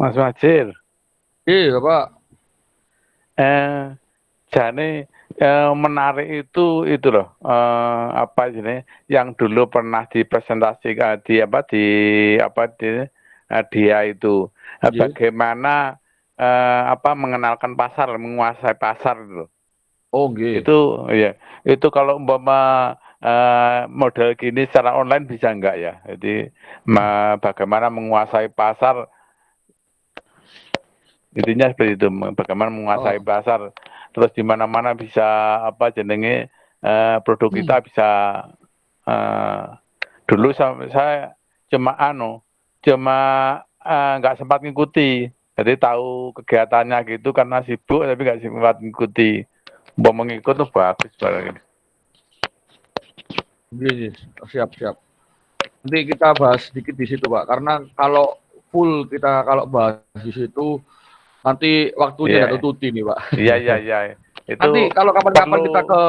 Mas Majir. Iya, Pak. Jane menarik itu loh, apa ini yang dulu pernah dipresentasikan di dia itu bagaimana mengenalkan pasar, menguasai pasar itu. Oh, nggih. Itu kalau umpama model gini secara online bisa enggak ya? Jadi bagaimana menguasai pasar, intinya seperti itu, bagaimana menguasai pasar, terus di mana-mana bisa produk kita bisa dulu saya cuma nggak sempat ngikuti, jadi tahu kegiatannya gitu karena sibuk tapi nggak sempat ngikuti. Mau mengikut tuh bagus barang ini. Siap. Nanti kita bahas sedikit di situ, Pak. Karena kalau kalau bahas di situ nanti waktunya nggak tertutup nih, Pak. Iya. Itu nanti kalau kapan-kapan kita ke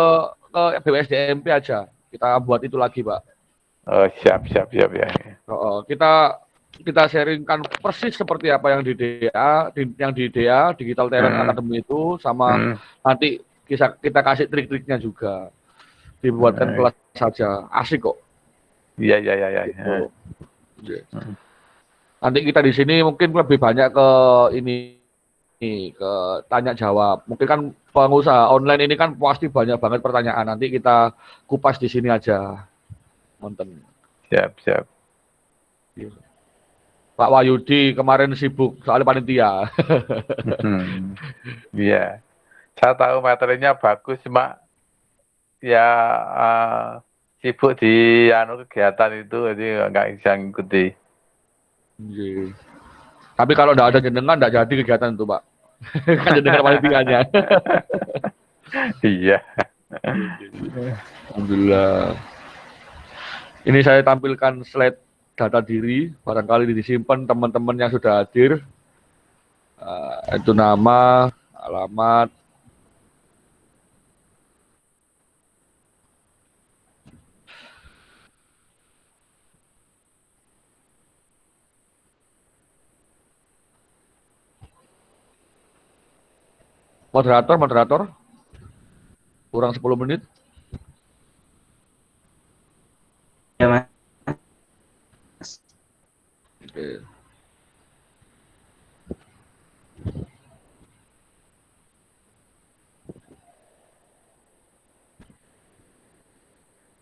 BWSDMP aja, kita buat itu lagi, Pak. Oh, siap ya. Kita sharingkan persis seperti apa yang di DA Digital Talent Academy itu, sama nanti kita kasih trik-triknya juga, dibuatkan kelas saja, asik kok. Iya. Gitu. Nanti kita di sini mungkin lebih banyak ke ke tanya jawab. Mungkin kan pengusaha online ini kan pasti banyak banget pertanyaan. Nanti kita kupas di sini aja. Monten. Siap. Pak Wahyudi kemarin sibuk soal panitia. Iya. Saya tahu materinya bagus, cuma ya sibuk di kegiatan itu, jadi nggak bisa ngikuti. Tapi kalau nggak ada jenengan, nggak jadi kegiatan itu, Pak. Kan jenengan panitianya. Iya. Alhamdulillah. Ini saya tampilkan slide data diri, barangkali disimpan teman-teman yang sudah hadir. Itu nama, alamat. Moderator. Kurang 10 menit. Ya, Mas. Oke.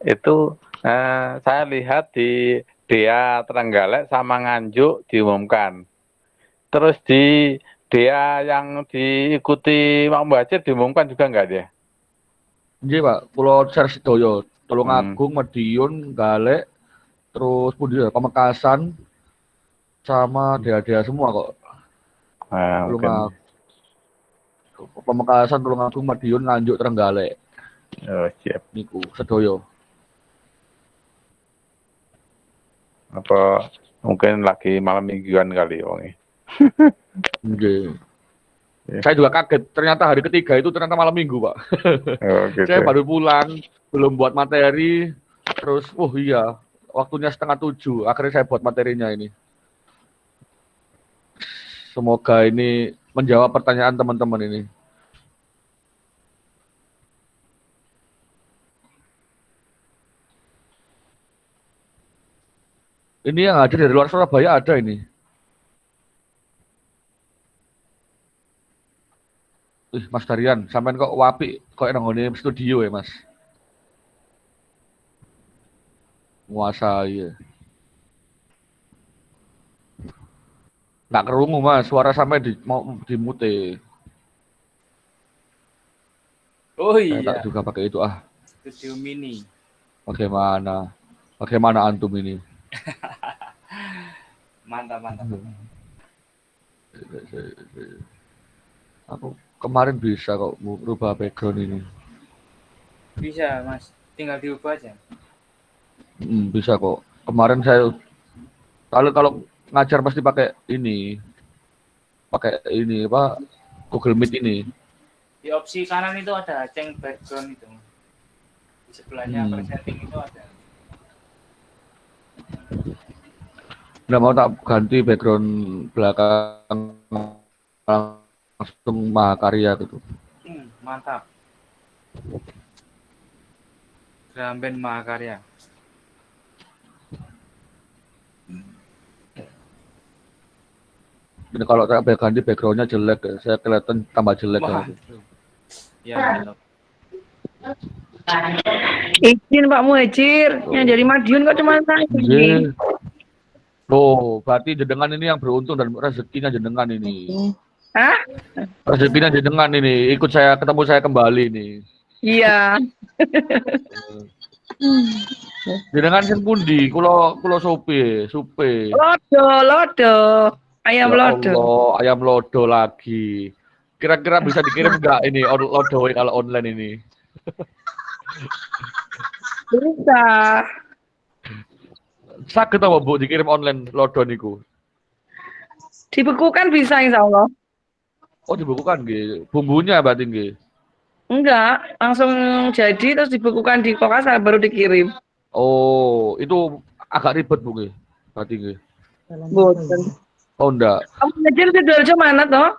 Itu saya lihat di DEA Trenggalek sama Nganjuk diumumkan. Terus di DEA yang diikuti Pak Muhajir diumumkan juga enggak dia? Iya, Pak. Pulau Sersidoyo, Tulungagung, Madiun, Galek, terus Pamekasan, sama daerah-daerah semua kok. Pamekasan, Tulungagung, Madiun, Nganjuk, Trenggalek. Oh, siap. Niku, Sedoyo. Apa mungkin lagi malam mingguan kali wonge. Saya juga kaget, ternyata hari ketiga itu ternyata malam minggu, Pak. Oh, gitu. Saya baru pulang, belum buat materi, terus, iya, waktunya 6:30, akhirnya saya buat materinya ini. Semoga ini menjawab pertanyaan teman-teman ini. Ini yang hadir dari luar Surabaya ada ini. Mas Darian, sampean kok wapi kok nang studio ya, Mas? Nguasai ya. Nggak kerungu, Mas, suara sampai mau dimute. Oh iya. Saya tak juga pakai itu Studio mini. Bagaimana antum ini? Mantap. Aku kemarin bisa kok merubah background ini. Bisa, Mas. Tinggal diubah aja. Bisa kok. Kemarin saya kalau ngajar pasti pakai ini apa, Google Meet ini. Di opsi kanan itu ada change background itu. Di sebelahnya presetting itu ada. Nggak mau tak ganti background belakang langsung Mahakarya gitu. Mantap. Drum band Mahakarya. Ini kalau saya ganti backgroundnya jelek, saya kelihatan tambah jelek. Wah. Ya. Izin Pak Muhajir, yang jadi Madiun kok cuma saya ini. Oh, berarti jenengan ini yang beruntung dan rezekinya jenengan ini. Hah? Rezekinya jenengan ini, ikut saya ketemu saya kembali nih. Iya. Jenengan sing pundi? Kulo supe. Lodo. Ayam Ya lodo. Allah, ayam lodo lagi. Kira-kira bisa dikirim nggak ini lodo kalau online ini? Bisa. Sakit apa Bu dikirim online lodo niku? Dibekukan bisa insya Allah. Oh dibekukan nggih. Bumbunya berarti nggih. Enggak, langsung jadi terus dibekukan di kulkas baru dikirim. Oh, itu agak ribet Bu nggih. Berarti nggih. Boten. Oh enggak. Kamu ngajar Sidoarjo mana toh?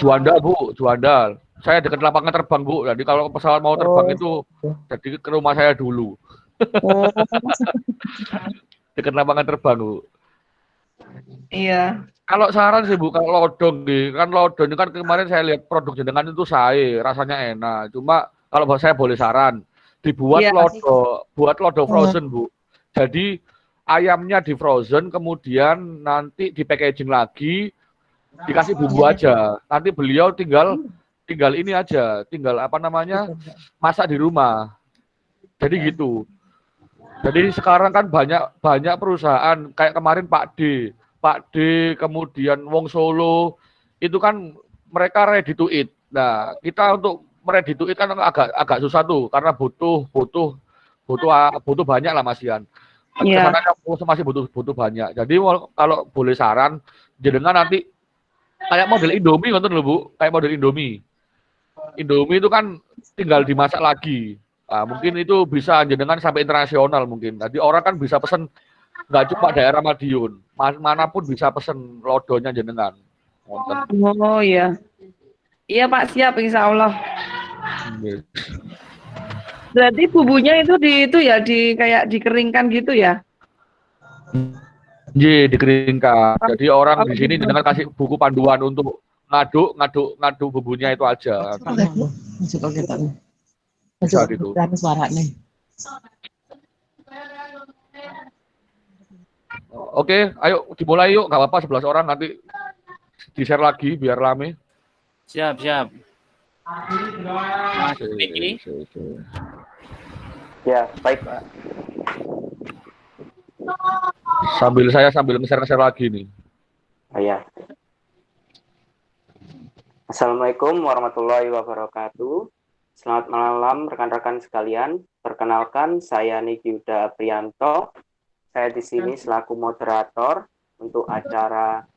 Juanda Bu, Juanda. Saya dekat lapangan terbang Bu. Jadi kalau pesawat mau terbang itu jadi ke rumah saya dulu. Oh. Dekat lapangan terbang Bu. Iya. Kalau saran sih Bu, kalau lodong nih, kan lodong ini kan kemarin saya lihat produk jenengan itu rasanya enak. Cuma kalau saya boleh saran, dibuat Iya. buat lodo frozen Bu. Jadi ayamnya di frozen, kemudian nanti di packaging lagi, dikasih bumbu aja. Nanti beliau tinggal ini aja, tinggal apa namanya, masak di rumah. Jadi gitu. Jadi sekarang kan banyak perusahaan kayak kemarin Pak D, kemudian Wong Solo, itu kan mereka ready to eat. Nah, kita untuk ready to eat kan agak susah tuh, karena butuh banyak lah Mas Ian. Iya. Kesananya masih butuh banyak. Jadi kalau boleh saran, jenengan nanti kayak model Indomie nonton loh Bu, kayak model Indomie. Indomie itu kan tinggal dimasak lagi. Nah, mungkin itu bisa jenengan sampai internasional mungkin. Jadi orang kan bisa pesen nggak cuma daerah Madiun, manapun bisa pesen lodonya jenengan. Oh iya. Iya Pak, siap insya Allah. Berarti bumbunya itu kayak dikeringkan gitu ya? Iya, dikeringkan. Jadi orang di sini jenengan kasih buku panduan untuk ngaduk bumbunya itu aja. Masuk kita nih. Bisa gitu. Suara nih. Oke, ayo dimulai yuk, nggak apa-apa 11 orang nanti di-share lagi biar rame. Siap. Mas Vicky. Ya, baik Pak. Sambil nge-share lagi nih. Oh, ya. Assalamualaikum warahmatullahi wabarakatuh. Selamat malam rekan-rekan sekalian. Perkenalkan, saya Niki Yuda Aprianto. Saya di sini selaku moderator untuk acara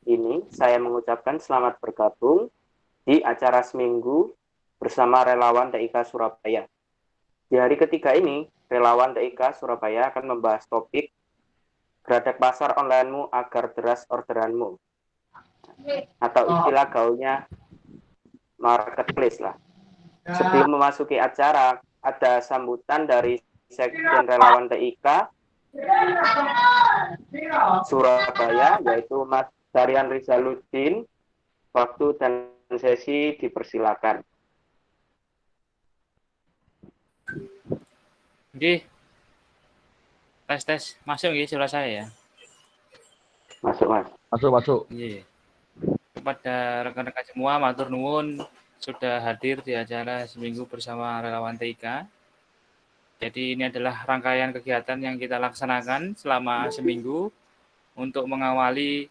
ini. Saya mengucapkan selamat bergabung di acara seminggu bersama relawan TIK Surabaya. Di hari ketiga ini, relawan TIK Surabaya akan membahas topik Geradak pasar onlinemu agar deras orderanmu, atau istilah gaulnya marketplace lah. Sebelum memasuki acara, ada sambutan dari Sekjen Relawan TIK Surabaya, yaitu Mas Darian Rizaluddin. Waktu dan sesi dipersilakan. Oke. Tes. Masuk ya suara saya ya? Masuk, Mas. Masuk. Iya. Kepada rekan-rekan semua, matur nuwun sudah hadir di acara seminggu bersama relawan TIK. Jadi ini adalah rangkaian kegiatan yang kita laksanakan selama seminggu untuk mengawali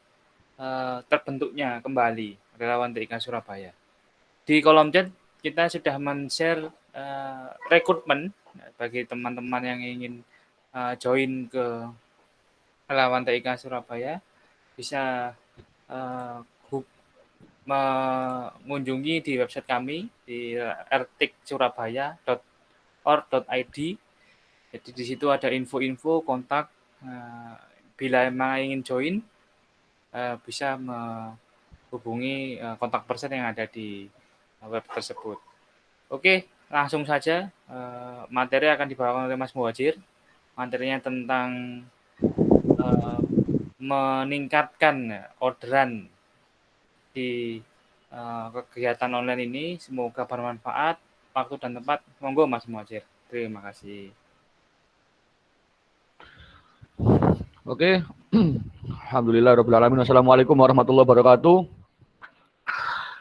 terbentuknya kembali relawan TIK Surabaya. Di kolom chat kita sudah men-share rekrutmen bagi teman-teman yang ingin join ke relawan TIK Surabaya, bisa mengunjungi di website kami di rtiksurabaya.org.id. Jadi di situ ada info-info, kontak, bila memang ingin join, bisa menghubungi kontak person yang ada di web tersebut. Oke, langsung saja materi akan dibawakan oleh Mas Muhajir. Materinya tentang meningkatkan orderan di kegiatan online ini. Semoga bermanfaat. Waktu dan tempat, monggo Mas Muhajir. Terima kasih. Oke. Alhamdulillahirrahmanirrahim. Assalamualaikum warahmatullahi wabarakatuh.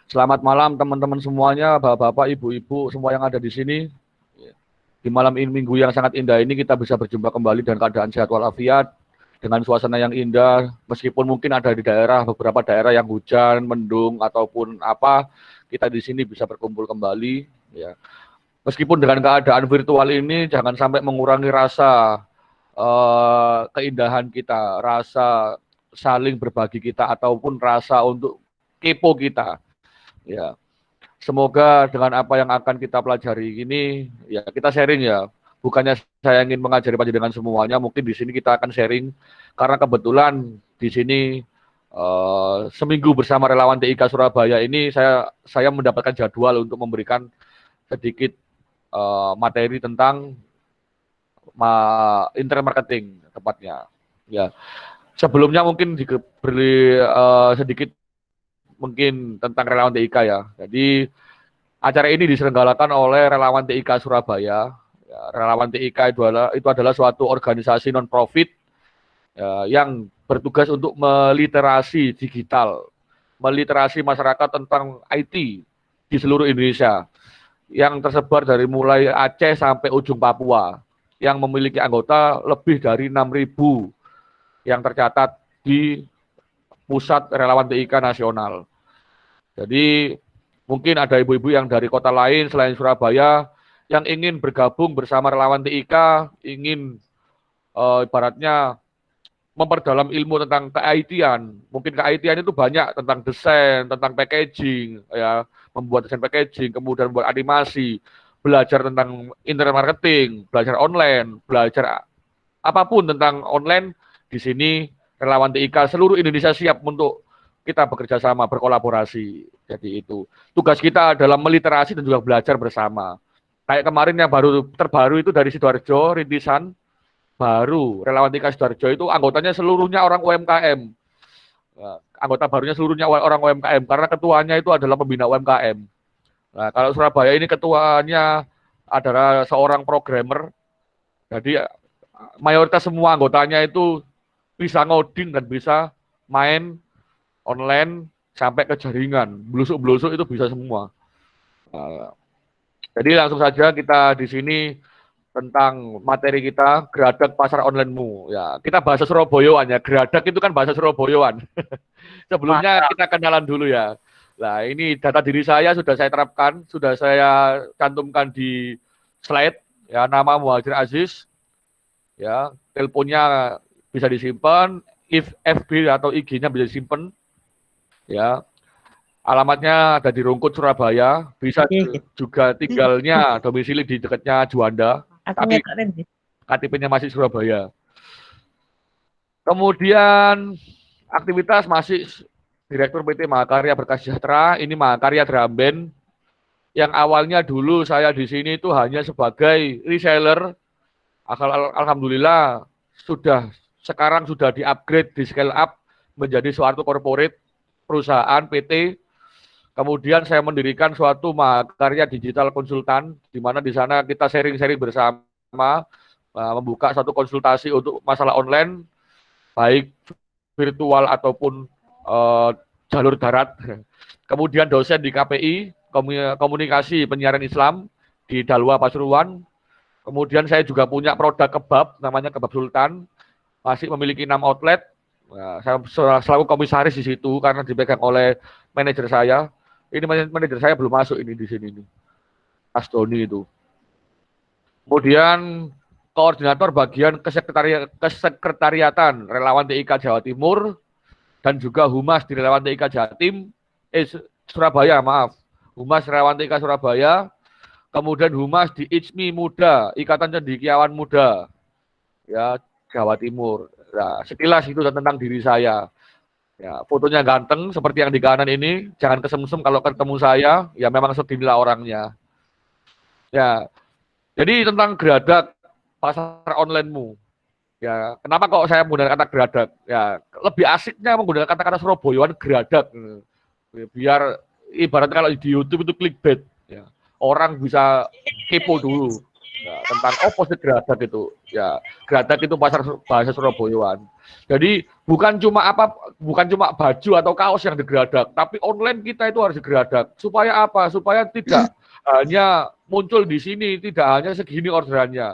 Selamat malam teman-teman semuanya, bapak-bapak, ibu-ibu, semua yang ada di sini. Di malam ini, minggu yang sangat indah ini, kita bisa berjumpa kembali dengan keadaan sehat walafiat, dengan suasana yang indah, meskipun mungkin ada di beberapa daerah yang hujan, mendung, ataupun apa, kita di sini bisa berkumpul kembali. Ya. Meskipun dengan keadaan virtual ini, jangan sampai mengurangi rasa keindahan kita, rasa saling berbagi kita, ataupun rasa untuk kepo kita. Ya, semoga dengan apa yang akan kita pelajari ini, ya kita sharing ya. Bukannya saya ingin mengajari panjenengan semuanya, mungkin di sini kita akan sharing karena kebetulan di sini seminggu bersama relawan TIK Surabaya ini saya mendapatkan jadwal untuk memberikan sedikit materi tentang internet marketing tepatnya. Ya, sebelumnya mungkin diberi sedikit mungkin tentang relawan TIK ya. Jadi acara ini diselenggarakan oleh relawan TIK Surabaya. Ya, relawan TIK itu adalah suatu organisasi non-profit ya, yang bertugas untuk meliterasi digital, meliterasi masyarakat tentang IT di seluruh Indonesia, yang tersebar dari mulai Aceh sampai ujung Papua, yang memiliki anggota lebih dari 6.000 yang tercatat di pusat relawan TIK nasional. Jadi mungkin ada ibu-ibu yang dari kota lain selain Surabaya yang ingin bergabung bersama relawan TIK, ingin ibaratnya memperdalam ilmu tentang ke-IT-an. Mungkin ke-IT-an itu banyak tentang desain, tentang packaging, ya, membuat desain packaging, kemudian membuat animasi, belajar tentang internet marketing, belajar online, belajar apapun tentang online. Di sini relawan TIK seluruh Indonesia siap untuk kita bekerja sama, berkolaborasi. Jadi itu tugas kita adalah meliterasi dan juga belajar bersama. Kayak kemarin yang terbaru itu dari Sidoarjo, rintisan baru relawan TIK Sidoarjo itu anggotanya seluruhnya orang UMKM. Anggota barunya seluruhnya orang UMKM karena ketuanya itu adalah pembina UMKM. Nah, kalau Surabaya ini ketuanya adalah seorang programmer. Jadi mayoritas semua anggotanya itu bisa ngoding dan bisa main online sampai ke jaringan, belusuk-belusuk itu bisa semua. Jadi langsung saja kita di sini tentang materi kita Geradak Pasar Online-mu. Ya, kita bahasa Surabayaan ya. Geradak itu kan bahasa Surabayaan. Sebelumnya kita kenalan dulu ya. Nah, ini data diri saya sudah saya terapkan, sudah saya cantumkan di slide ya, nama Muhajir Aziz. Ya, teleponnya bisa disimpan, FB atau IG-nya bisa disimpan. Ya, alamatnya ada di Rungkut Surabaya, bisa juga tinggalnya domisili di dekatnya Juanda, tapi KTP-nya masih Surabaya. Kemudian aktivitas masih Direktur PT Mahakarya Berkah Sejahtera, ini Mahakarya Dramben, yang awalnya dulu saya di sini itu hanya sebagai reseller. Alhamdulillah sekarang sudah di-upgrade, di scale up menjadi suatu corporate perusahaan PT. Kemudian saya mendirikan suatu Mahakarya Digital Konsultan, di mana di sana kita sharing-sharing bersama, membuka suatu konsultasi untuk masalah online, baik virtual ataupun jalur darat. Kemudian dosen di KPI, komunikasi penyiaran Islam di Dalwa Pasuruan. Kemudian saya juga punya produk kebab, namanya Kebab Sultan, masih memiliki 6 outlet. Nah, saya selaku komisaris di situ karena dipegang oleh manajer saya. Ini manajer saya belum masuk ini di sini nih. Astoni itu. Kemudian koordinator bagian kesekretariatan relawan TIK Jawa Timur dan juga humas di relawan TIK Jatim Surabaya, maaf. Humas relawan TIK Surabaya. Kemudian humas di ICMI Muda, Ikatan Cendekiawan Muda. Ya, Jawa Timur. Nah, sekilas itu tentang diri saya. Ya, fotonya ganteng seperti yang di kanan ini, jangan kesemsem kalau ketemu saya, ya memang seginilah orangnya. Ya, jadi tentang geradak pasar onlinemu. Ya, kenapa kok saya menggunakan kata geradak? Ya, lebih asiknya menggunakan kata-kata Surabayaan geradak. Biar ibarat kalau di YouTube itu clickbait. Ya, orang bisa kepo dulu. Ya, tentang opposite geradak itu. Ya, geradak itu bahasa Surabayaan. Jadi bukan cuma baju atau kaos yang digeradak, tapi online kita itu harus digeradak. Supaya apa? Supaya tidak hanya muncul di sini, tidak hanya segini orderannya.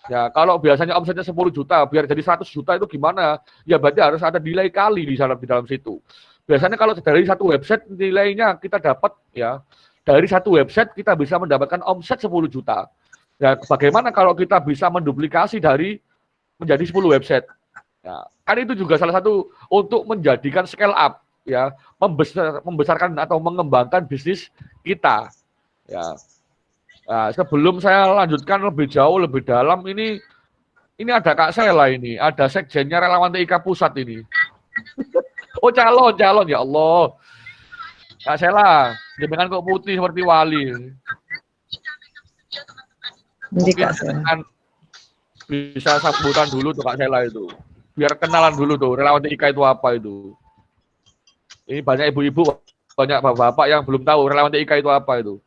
Ya, kalau biasanya omsetnya 10 juta, biar jadi 100 juta itu gimana? Ya berarti harus ada nilai kali di dalam situ. Biasanya kalau dari satu website nilainya kita dapat ya, dari satu website kita bisa mendapatkan omset 10 juta. Ya, bagaimana kalau kita bisa menduplikasi menjadi 10 website? Ya, kan itu juga salah satu untuk menjadikan scale up, ya, membesarkan atau mengembangkan bisnis kita. Ya, nah, sebelum saya lanjutkan lebih jauh, lebih dalam, ini ada Kak Sela ini, ada sekjennya Relawan TIK Pusat ini. Oh calon ya Allah. Kak Sela, jenengan kok putih seperti wali. Mungkin jenengan bisa sambutan dulu tuh Kak Sela itu. Biar kenalan dulu tuh, Relawan TIK itu apa itu. Ini banyak ibu-ibu, banyak bapak-bapak yang belum tahu Relawan TIK itu apa itu.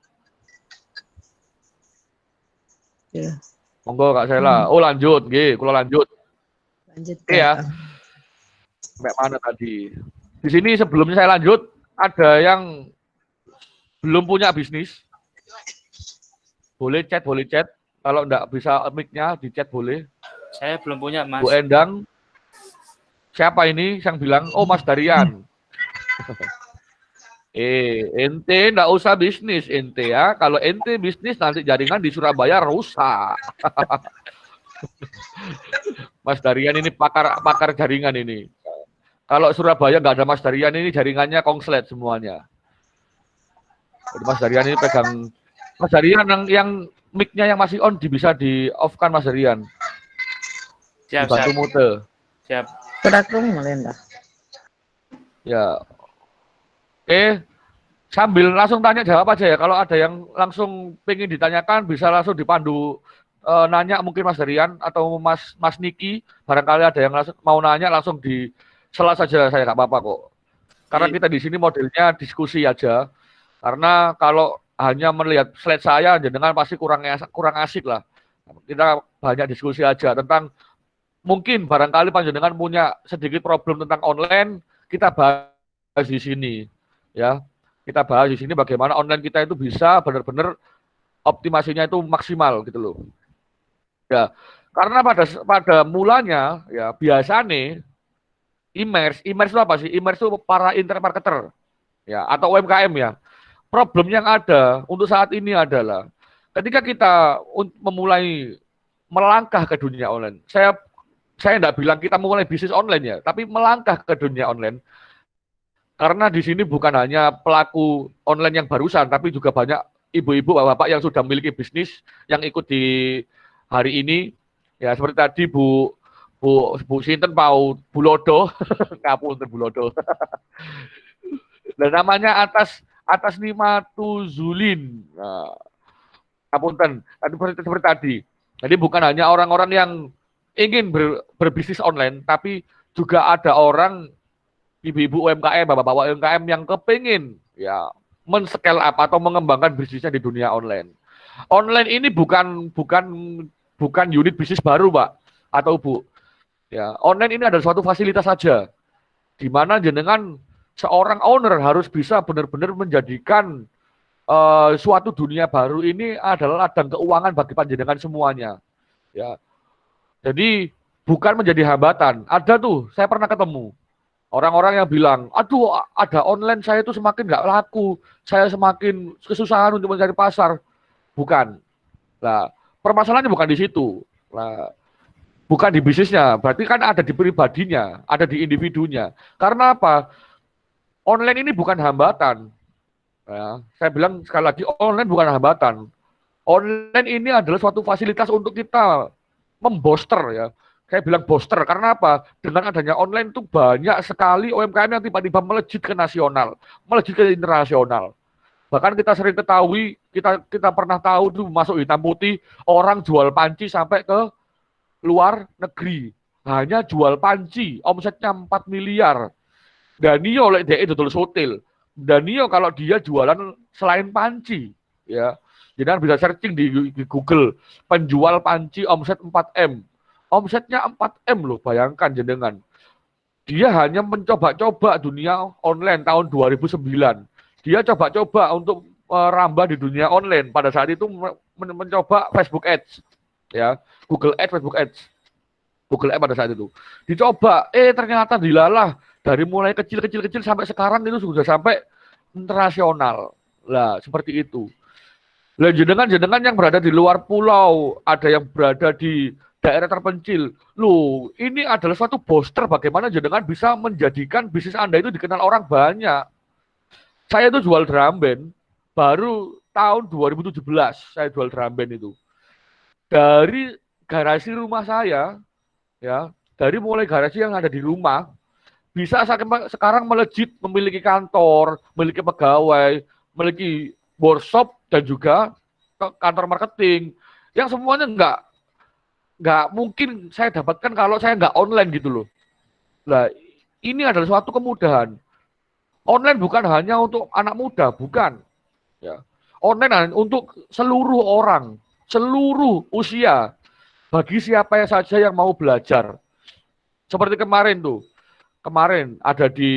Ya. Monggo Kak Sela. Oh lanjut, nggih, kula lanjut. Lanjut ya. Sampai mana tadi? Di sini sebelumnya saya lanjut, ada yang belum punya bisnis. Boleh chat. Kalau enggak bisa mic-nya di chat boleh. Saya belum punya, Mas. Bu Endang. Siapa ini yang bilang? Oh, Mas Darian. Ente enggak usah bisnis ente ya. Kalau ente bisnis nanti jaringan di Surabaya rusak. Mas Darian ini pakar jaringan ini. Kalau Surabaya nggak ada Mas Darian ini jaringannya kongslet semuanya. Jadi Mas Darian ini pegang. Mas Darian yang mic-nya yang masih on bisa di off kan Mas Darian. Siap. Bantu mute. Siap. Kerakung melenda. Ya. Oke. Sambil langsung tanya jawab aja ya. Kalau ada yang langsung pengen ditanyakan bisa langsung dipandu nanya mungkin Mas Darian atau Mas Niki. Barangkali ada yang mau nanya langsung di sela saja saya nggak apa-apa kok. Karena kita di sini modelnya diskusi aja. Karena kalau hanya melihat slide saya, jenengan pasti kurang asik lah. Kita banyak diskusi aja tentang mungkin barangkali panjenengan punya sedikit problem tentang online, kita bahas di sini, ya. Kita bahas di sini bagaimana online kita itu bisa benar-benar optimasinya itu maksimal gitu loh. Ya, karena pada mulanya ya biasanya e-commerce itu apa sih? E-commerce itu para internet marketer ya atau UMKM ya. Problem yang ada untuk saat ini adalah ketika kita memulai melangkah ke dunia online. Saya tidak bilang kita memulai bisnis online ya, tapi melangkah ke dunia online. Karena di sini bukan hanya pelaku online yang barusan, tapi juga banyak ibu-ibu, bapak-bapak yang sudah memiliki bisnis yang ikut di hari ini. Ya seperti tadi Bu Sinten Pau Bulodo, ngapunten Bulodo. Dan namanya atas Nimatu Zulin. Nah, ngapunten, seperti tadi. Jadi bukan hanya orang-orang yang ingin berbisnis online, tapi juga ada orang ibu-ibu UMKM, bapak-bapak UMKM yang kepingin ya men-scale up atau mengembangkan bisnisnya di dunia online. Online ini bukan unit bisnis baru, Pak atau Bu. Ya, online ini adalah suatu fasilitas saja. Di mana jenengan seorang owner harus bisa benar-benar menjadikan suatu dunia baru ini adalah ladang keuangan bagi panjenengan semuanya. Ya. Jadi bukan menjadi hambatan. Ada tuh, saya pernah ketemu orang-orang yang bilang, aduh ada online saya itu semakin nggak laku, saya semakin kesusahan untuk mencari pasar. Bukan. Nah, permasalahannya bukan di situ. Nah, bukan di bisnisnya, berarti kan ada di pribadinya, ada di individunya. Karena apa? Online ini bukan hambatan. Ya, saya bilang sekali lagi, online bukan hambatan. Online ini adalah suatu fasilitas untuk kita memboster ya. Saya bilang booster, karena apa? Dengan adanya online itu banyak sekali UMKM yang tiba-tiba melejit ke nasional, melejit ke internasional. Bahkan kita sering ketahui, kita pernah tahu tuh masuk hitam putih, orang jual panci sampai ke luar negeri. Hanya jual panci, omsetnya 4 miliar. Danio oleh DE dodol sotil. Danio kalau dia jualan selain panci, ya. Jadi bisa searching di Google, penjual panci omset 4M. Omsetnya 4M loh, bayangkan jenengan. Dia hanya mencoba-coba dunia online tahun 2009. Dia coba-coba untuk merambah di dunia online. Pada saat itu mencoba Facebook Ads, ya, Google Ads, Facebook Ads. Google Ads pada saat itu. Dicoba, ternyata dilalah. Dari mulai kecil-kecil sampai sekarang itu sudah sampai internasional. Lah, seperti itu. Lah, jenengan yang berada di luar pulau, ada yang berada di daerah terpencil. Loh, ini adalah suatu booster bagaimana jenengan bisa menjadikan bisnis Anda itu dikenal orang banyak. Saya itu jual drum band, baru tahun 2017 saya jual drum band itu. Dari garasi rumah saya, ya, dari mulai garasi yang ada di rumah, bisa sekarang melejit memiliki kantor, memiliki pegawai, memiliki workshop dan juga kantor marketing. Yang semuanya nggak mungkin saya dapatkan kalau saya nggak online gitu loh. Nah, ini adalah suatu kemudahan. Online bukan hanya untuk anak muda, bukan. Ya. Online untuk seluruh orang, seluruh usia, bagi siapa saja yang mau belajar. Seperti kemarin ada di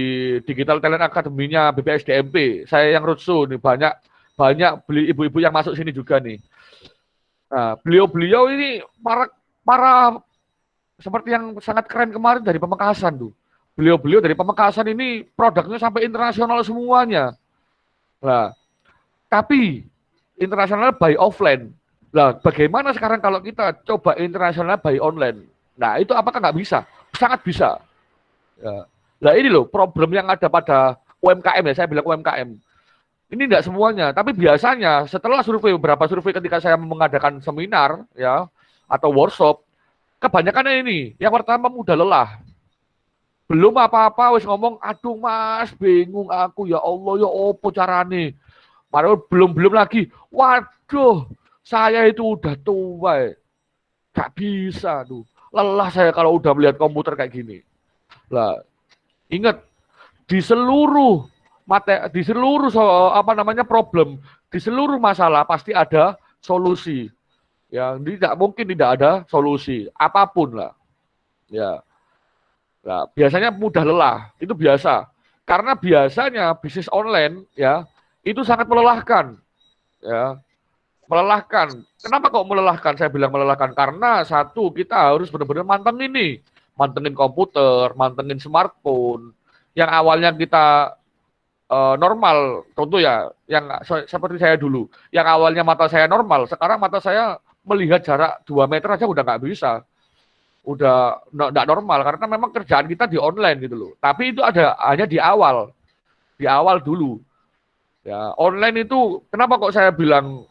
Digital Talent Academy-nya BPSDMP. Saya yang roadshow nih, banyak beli ibu-ibu yang masuk sini juga nih. Nah, beliau ini para seperti yang sangat keren kemarin dari Pamekasan tuh. Beliau dari Pamekasan ini produknya sampai internasional semuanya. Nah, tapi internasional by offline. Nah, bagaimana sekarang kalau kita coba internasional by online? Nah, itu apakah nggak bisa? Sangat bisa. Ya. Nah, ini loh problem yang ada pada UMKM ya, saya bilang UMKM. Ini enggak semuanya, tapi biasanya setelah beberapa survei ketika saya mengadakan seminar ya atau workshop, kebanyakan ini yang pertama mudah lelah. Belum apa-apa wis ngomong, aduh Mas, bingung aku ya Allah ya opo carane. Padahal belum lagi, waduh, saya itu udah tua. Gak bisa tuh. Lelah saya kalau udah melihat komputer kayak gini. Lah, ingat di seluruh problem, di seluruh masalah pasti ada solusi. Ya, tidak mungkin tidak ada solusi apapun lah. Ya. Nah, biasanya mudah lelah, itu biasa. Karena biasanya bisnis online ya, itu sangat melelahkan. Ya. Melelahkan. Kenapa kok melelahkan? Saya bilang melelahkan karena satu, kita harus benar-benar mantengin komputer, mantengin smartphone. Yang awalnya kita normal, contoh ya, yang seperti saya dulu, yang awalnya mata saya normal, sekarang mata saya melihat jarak 2 meter aja udah nggak bisa, udah nggak normal karena memang kerjaan kita di online gitu loh. Tapi itu hanya di awal dulu. Ya, online itu kenapa kok saya bilang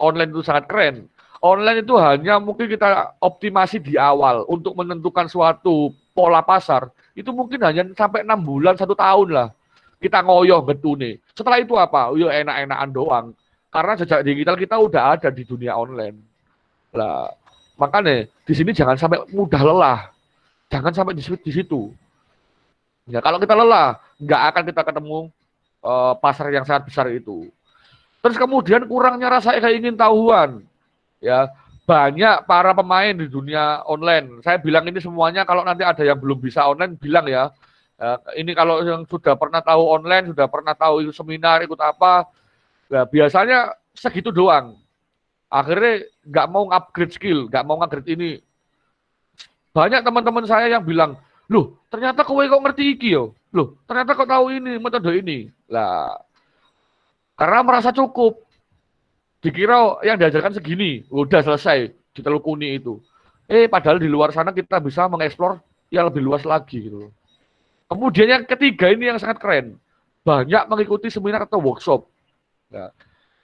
online itu sangat keren? Online itu hanya mungkin kita optimasi di awal untuk menentukan suatu pola pasar. Itu mungkin hanya sampai 6 bulan, 1 tahun lah. Kita ngoyoh getune. Setelah itu apa? Yo enak-enakan doang. Karena jejak digital kita udah ada di dunia online. Lah, makanya di sini jangan sampai mudah lelah. Jangan sampai di situ. Ya, kalau kita lelah, nggak akan kita ketemu pasar yang sangat besar itu. Terus kemudian kurangnya rasa keingintahuan. Ya, banyak para pemain di dunia online. Saya bilang ini semuanya kalau nanti ada yang belum bisa online bilang ya. Ini kalau yang sudah pernah tahu online, sudah pernah tahu ikut seminar, ikut apa, ya biasanya segitu doang. Akhirnya nggak mau upgrade skill, nggak mau upgrade ini. Banyak teman-teman saya yang bilang, loh ternyata kowe kok ngerti iki yo, loh ternyata kok tahu ini metode ini. Lah, karena merasa cukup. Dikira yang diajarkan segini, udah selesai, ditelukuni itu. Padahal di luar sana kita bisa mengeksplor yang lebih luas lagi gitu. Kemudian yang ketiga ini yang sangat keren. Banyak mengikuti seminar atau workshop. Ya.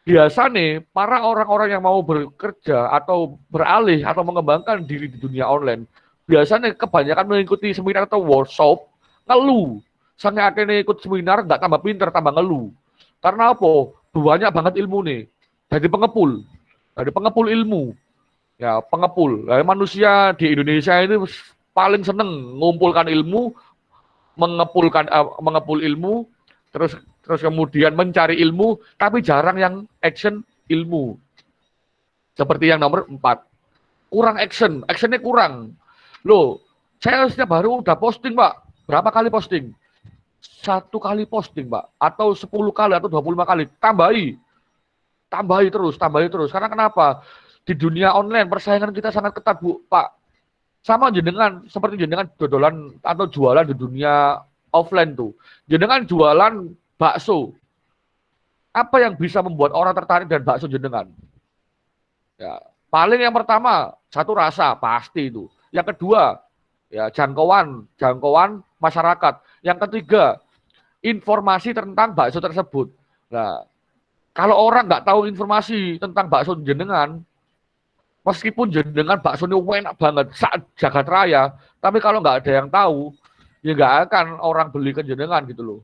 Biasa nih, para orang-orang yang mau bekerja atau beralih atau mengembangkan diri di dunia online, biasanya kebanyakan mengikuti seminar atau workshop ngeluh. Sange akhirnya ikut seminar nggak tambah pinter, tambah ngeluh. Karena apa? Banyak banget ilmu nih. Jadi pengepul ilmu. Ya, pengepul. Nah, manusia di Indonesia ini paling seneng ngumpulkan ilmu, mengepul ilmu, terus kemudian mencari ilmu, tapi jarang yang action ilmu. Seperti yang nomor 4. Kurang action, actionnya kurang. Loh, saya setiap hari udah posting, Pak. Berapa kali posting? 1 kali posting, Pak. Atau 10 kali, atau 25 kali. Tambahi terus. Karena kenapa? Di dunia online, persaingan kita sangat ketat, Bu, Pak. Sama seperti jenengan dodolan atau jualan di dunia offline tuh. Jenengan jualan bakso. Apa yang bisa membuat orang tertarik dan bakso jenengan? Ya, paling yang pertama, satu rasa, pasti itu. Yang kedua, ya jangkauan masyarakat. Yang ketiga, informasi tentang bakso tersebut. Nah, kalau orang nggak tahu informasi tentang bakso jenengan, meskipun jenengan baksonya enak banget saat jagat raya, tapi kalau nggak ada yang tahu, ya nggak akan orang beli ke jenengan gitu loh.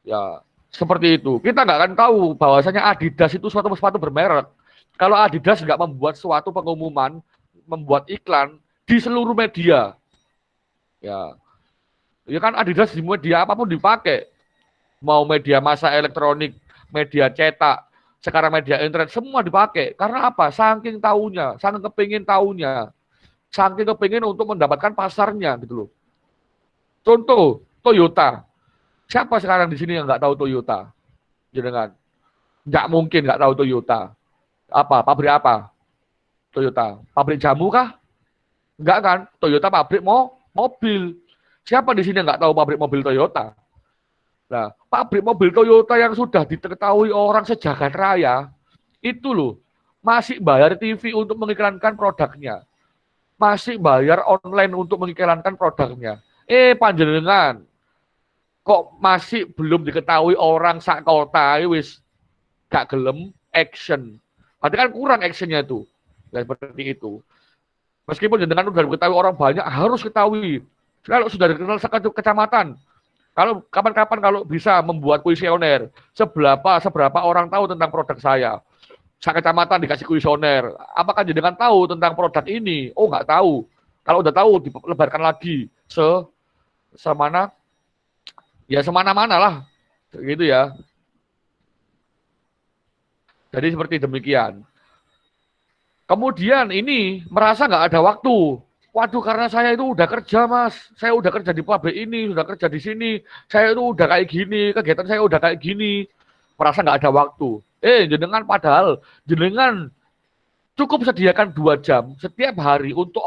Ya, seperti itu. Kita nggak akan tahu bahwasanya Adidas itu suatu sepatu bermerek. Kalau Adidas nggak membuat suatu pengumuman, membuat iklan di seluruh media, ya kan Adidas di media apapun dipakai, mau media massa elektronik, media cetak, sekarang media internet semua dipakai. Karena apa? Saking tahunya, saking kepingin untuk mendapatkan pasarnya gitu loh. Contoh Toyota. Siapa sekarang di sini yang nggak tahu Toyota? Jangan, nggak mungkin nggak tahu Toyota. Apa? Pabrik apa? Toyota. Pabrik jamu kah? Enggak kan? Toyota pabrik mobil. Siapa di sini yang nggak tahu pabrik mobil Toyota? Nah, pabrik mobil Toyota yang sudah diketahui orang sejagat raya, itu loh, masih bayar TV untuk mengiklankan produknya. Masih bayar online untuk mengiklankan produknya. Panjenengan, kok masih belum diketahui orang sak kota, wis gak gelem action. Berarti kan kurang actionnya itu. Ya, seperti itu. Meskipun jenengan sudah diketahui orang banyak, harus ketahui. Kalau sudah dikenal satu kecamatan, kalau kapan-kapan kalau bisa membuat kuesioner, seberapa orang tahu tentang produk saya. Sak kecamatan dikasih kuesioner. Apakah jenengan tahu tentang produk ini? Oh, nggak tahu. Kalau udah tahu, dilebarkan lagi semana, ya semana-mana lah. Gitu ya. Jadi seperti demikian. Kemudian ini merasa nggak ada waktu. Waduh, karena saya itu udah kerja, Mas. Saya udah kerja di pabrik ini, udah kerja di sini. Saya itu udah kayak gini, kegiatan saya udah kayak gini. Merasa nggak ada waktu. Jenengan padahal jenengan cukup sediakan 2 jam setiap hari untuk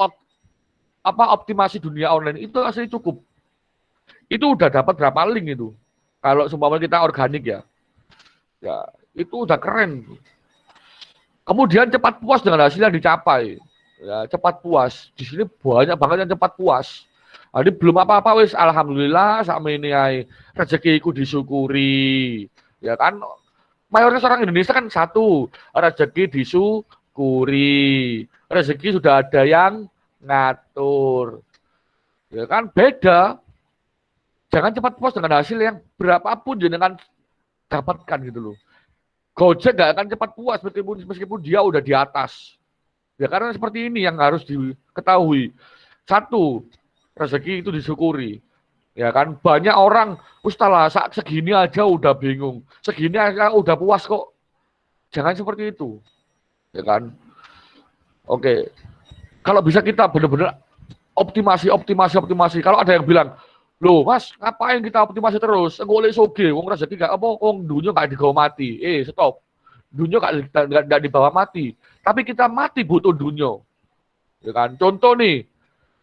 optimasi dunia online itu asli cukup. Itu udah dapat berapa link itu? Kalau seumpamanya kita organik ya. Ya, itu udah keren. Kemudian cepat puas dengan hasil yang dicapai. Ya, cepat puas. Di sini banyak banget yang cepat puas. Jadi belum apa-apa wis alhamdulillah sama ini ay rezekiku disyukuri. Ya kan mayoritas orang Indonesia kan satu, rezeki disyukuri. Rezeki sudah ada yang ngatur. Ya kan beda. Jangan cepat puas dengan hasil yang berapapun jenengan dapatkan gitu loh. Gojek nggak akan cepat puas meskipun dia udah di atas. Ya karena seperti ini yang harus diketahui. Satu, rezeki itu disyukuri. Ya kan banyak orang, ustalah segini aja udah bingung, segini aja udah puas kok. Jangan seperti itu. Ya kan? Oke. Kalau bisa kita benar-benar optimasi. Kalau ada yang bilang, loh Mas, ngapain kita optimasi terus? Ngoleh soge, wong rezeki gak apa, wong dunia gak dibawa mati. Stop. Dunia gak dibawa mati. Tapi kita mati butuh dunia. Ya kan? Contoh nih,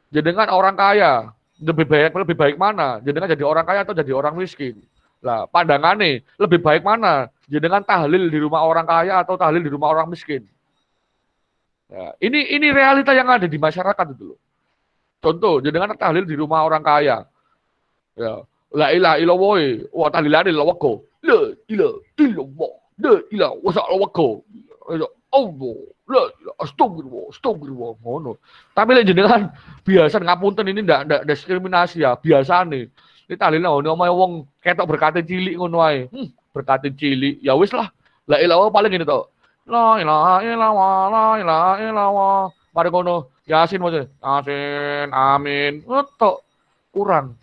jenengan orang kaya, lebih baik mana? Jenengan jadi orang kaya atau jadi orang miskin? Lah, pandangannya lebih baik mana? Jenengan tahlil di rumah orang kaya atau tahlil di rumah orang miskin? Ya, ini realita yang ada di masyarakat itu loh. Contoh, jenengan tahlil di rumah orang kaya. Ya, la ilaha illallah wa tahlilane lawako. La ilaha illallah. La ilaha wasalamualaikum. Allah, astagfirullah, astagfirullah, ngono. Tapi lek jenengan biasa ngapunten ini ndak diskriminasi ya, biasa nih. Ini tahlilnya omahe wong ketok berkate cilik ngono ae. Berkate cilik, ya wis lah. La ilaha paling ini to. La ilaha illallah, la ilaha illallah. Mari ngono, Yasin maksudnya. Yasin, amin. Tok kurang.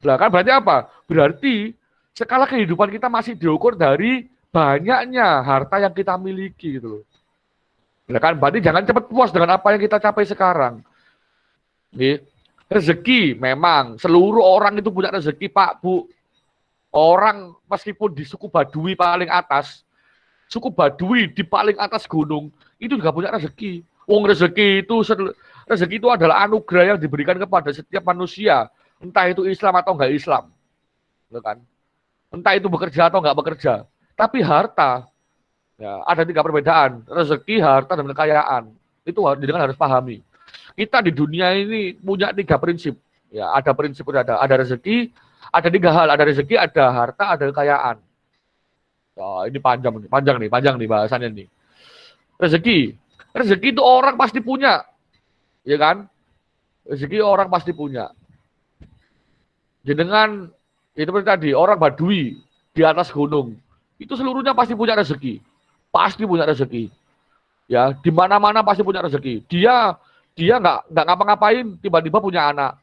Lah kan berarti apa? Berarti skala kehidupan kita masih diukur dari banyaknya harta yang kita miliki gitu loh. Nah kan berarti jangan cepat puas dengan apa yang kita capai sekarang. Nih, rezeki memang seluruh orang itu punya rezeki Pak Bu. Orang meskipun di suku Baduy paling atas, suku Baduy di paling atas gunung itu juga punya rezeki. Wong rezeki itu adalah anugerah yang diberikan kepada setiap manusia, entah itu Islam atau enggak Islam, kan? Entah itu bekerja atau enggak bekerja. Tapi harta, ya, ada 3 perbedaan, rezeki, harta, dan kekayaan. Itu harus pahami. Kita di dunia ini punya 3 prinsip. Ya, ada prinsip ada rezeki, ada 3 hal, ada rezeki, ada harta, ada kekayaan. Oh, ini panjang nih bahasannya nih. Rezeki itu orang pasti punya, ya kan? Rezeki orang pasti punya. Jenengan itu tadi orang Baduy di atas gunung. Itu seluruhnya pasti punya rezeki. Pasti punya rezeki. Ya, di mana-mana pasti punya rezeki. Dia nggak ngapa-ngapain, tiba-tiba punya anak.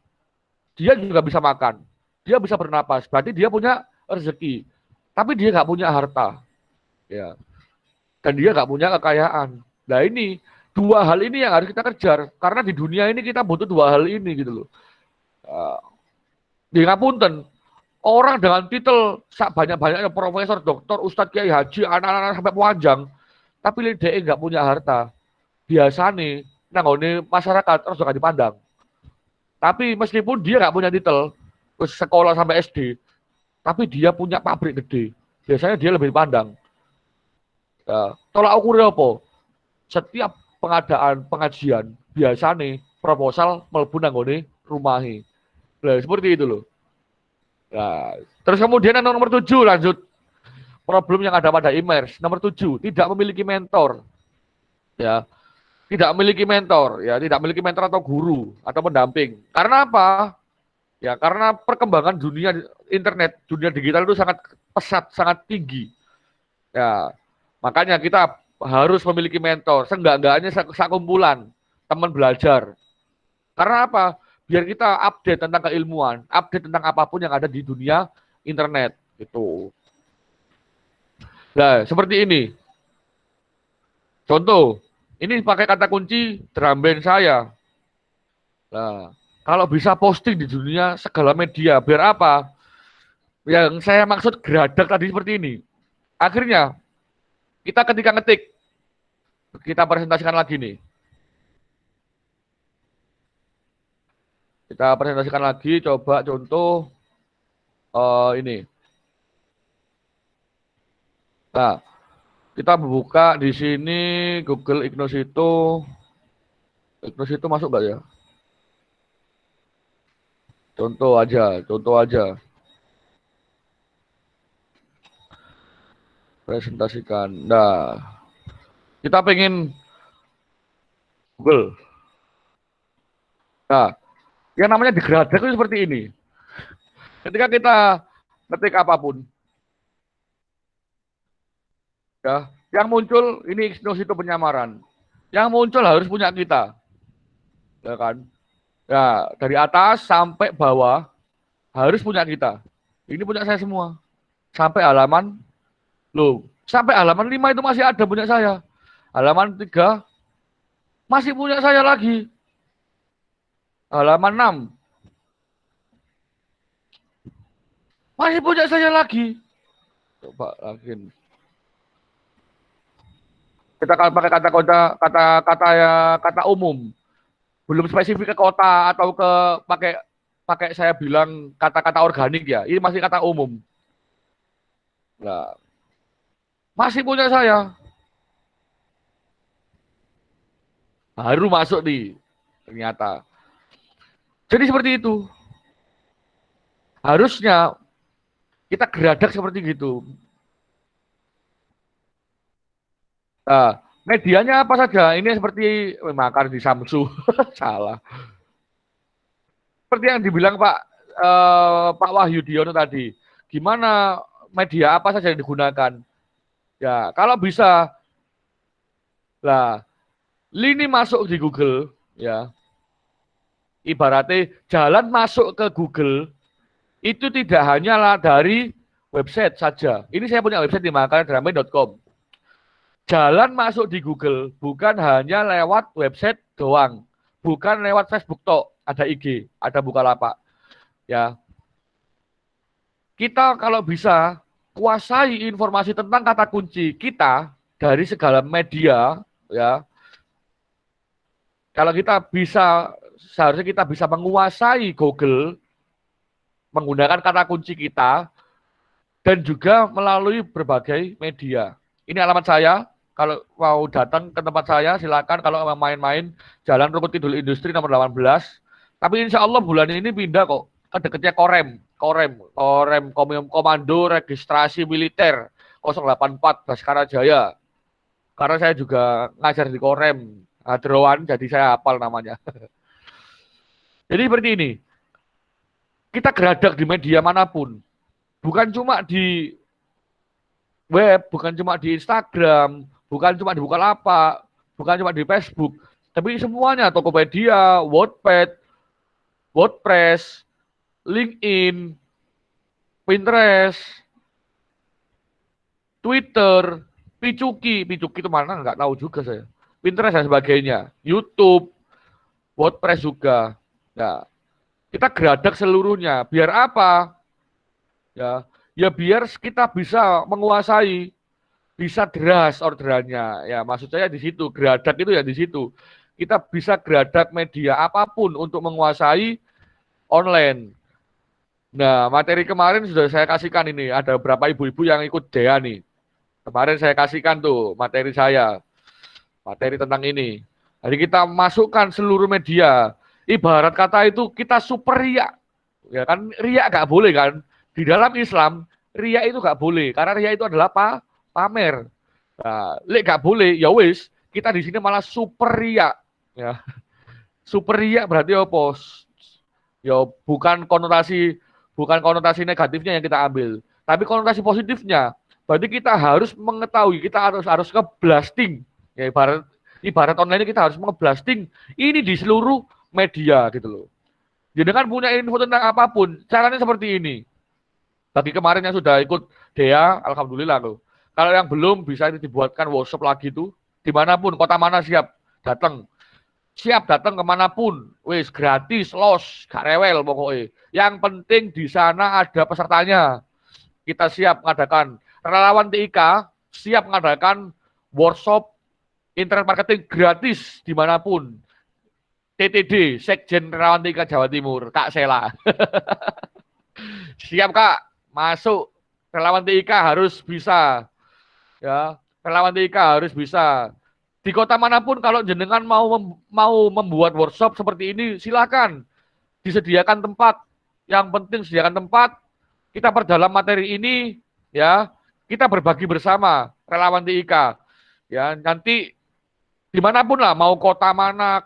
Dia juga bisa makan. Dia bisa bernapas. Berarti dia punya rezeki. Tapi dia nggak punya harta. Ya. Dan dia nggak punya kekayaan. Nah ini, 2 hal ini yang harus kita kejar. Karena di dunia ini kita butuh 2 hal ini gitu loh. Di ngapunten, orang dengan titel banyak-banyaknya profesor, doktor, ustadz, kiai, haji, anak-anak sampai panjang, tapi dia nggak punya harta. Biasanya, nanggone masyarakat terus gak dipandang. Tapi meskipun dia nggak punya titel, terus sekolah sampai SD, tapi dia punya pabrik gede, biasanya dia lebih dipandang. Ya, tolak ukurnya apa? Setiap pengajian, biasanya proposal mlebu nanggone rumahi. Nah, seperti itu loh. Nah, terus kemudian nomor 7 lanjut. Problem yang ada pada e-commerce. Nomor 7, tidak memiliki mentor. Ya. Tidak memiliki mentor, ya, tidak memiliki mentor atau guru atau pendamping. Karena apa? Ya, karena perkembangan dunia internet, dunia digital itu sangat pesat, sangat tinggi. Ya. Makanya kita harus memiliki mentor, seenggak-enggaknya sekumpulan teman belajar. Karena apa? Biar kita update tentang keilmuan, update tentang apapun yang ada di dunia internet gitu. Nah, seperti ini. Contoh, ini pakai kata kunci drum band saya. Nah, kalau bisa posting di dunia segala media, biar apa? Yang saya maksud geradak tadi seperti ini. Akhirnya, kita ketika ngetik, kita presentasikan lagi nih. Kita presentasikan lagi, coba contoh ini. Nah, kita buka di sini Google Ignosito. Ignosito masuk nggak ya? Contoh aja. Presentasikan. Nah, kita pengen Google. Nah, yang namanya digradak itu seperti ini. Ketika kita ngetik apapun, ya, yang muncul ini Ignosito penyamaran. Yang muncul harus punya kita, ya kan? Ya, dari atas sampai bawah harus punya kita. Ini punya saya semua. Sampai halaman, sampai halaman 5 itu masih ada punya saya. Halaman 3 masih punya saya lagi. Halaman 6 masih punya saya lagi. Coba lagi. Kita pakai kata umum. Belum spesifik ke kota atau ke pakai saya bilang kata-kata organik ya. Ini masih kata umum. Nah, masih punya saya. Baru masuk nih ternyata. Jadi seperti itu. Harusnya kita geradak seperti gitu. Nah, Medianya apa saja? Ini seperti makan di Samsu, salah. Seperti yang dibilang Pak Wahyudiono tadi, gimana media apa saja yang digunakan? Ya, kalau bisa, lah, lini masuk di Google, ya, ibaratnya jalan masuk ke Google itu tidak hanyalah dari website saja. Ini saya punya website di makandrame.com. Jalan masuk di Google bukan hanya lewat website doang, bukan lewat Facebook tok, ada IG, ada Bukalapak. Ya. Kita kalau bisa kuasai informasi tentang kata kunci kita dari segala media, ya. Kalau kita bisa, seharusnya kita bisa menguasai Google menggunakan kata kunci kita dan juga melalui berbagai media. Ini alamat saya. Kalau mau datang ke tempat saya, silakan. Kalau mau main-main, Jalan Rukun Kidul Industri nomor 18. Tapi insya Allah bulan ini pindah kok ke dekatnya Korem Komando Registrasi Militer 084 Baskara Jaya. Karena saya juga ngajar di Korem Hadrowan, jadi saya hafal namanya. Jadi seperti ini. Kita geradak di media manapun. Bukan cuma di web, bukan cuma di Instagram, bukan cuma di Bukalapak, bukan cuma di Facebook, tapi semuanya, Tokopedia, Wattpad, WordPress, LinkedIn, Pinterest, Twitter, Picuki itu mana nggak tahu juga saya. Pinterest dan sebagainya, YouTube, WordPress juga. Ya, kita geradak seluruhnya. Biar apa? Ya biar kita bisa menguasai, bisa deras orderannya. Ya, maksud saya di situ, geradak itu ya di situ. Kita bisa geradak media apapun untuk menguasai online. Nah, materi kemarin sudah saya kasihkan ini. Ada beberapa ibu-ibu yang ikut DEA nih. Kemarin saya kasihkan tuh materi saya. Materi tentang ini. Jadi kita masukkan seluruh media. Ibarat kata itu kita super riak. Ya kan, riak nggak boleh kan. Di dalam Islam, riak itu nggak boleh. Karena riak itu adalah pamer. Nah, nggak boleh, ya wis. Kita di sini malah super riak. Ya. Super riak berarti apa? Ya bukan konotasi negatifnya yang kita ambil, tapi konotasi positifnya. Berarti kita harus mengetahui, kita harus nge-blasting. Ya ibarat online kita harus nge-blasting ini di seluruh media gitu loh. Jadi kan punya info tentang apapun, caranya seperti ini. Bagi kemarin yang sudah ikut DEA, alhamdulillah loh. Kalau yang belum bisa dibuatkan workshop lagi tuh, dimanapun, kota mana siap datang. Siap datang kemanapun, wis gratis, los, gak rewel pokoknya. Yang penting di sana ada pesertanya. Kita siap mengadakan relawan TIK, siap mengadakan workshop internet marketing gratis dimanapun. TTD, Sekjen Relawan TIK Jawa Timur, Kak Sela. Siap Kak, masuk. Relawan TIK harus bisa. Ya, relawan TIK harus bisa. Di kota manapun kalau jenengan mau membuat workshop seperti ini, silakan disediakan tempat. Yang penting sediakan tempat, kita perdalam materi ini, ya, kita berbagi bersama relawan TIK. Ya, nanti dimanapun lah, mau kota mana,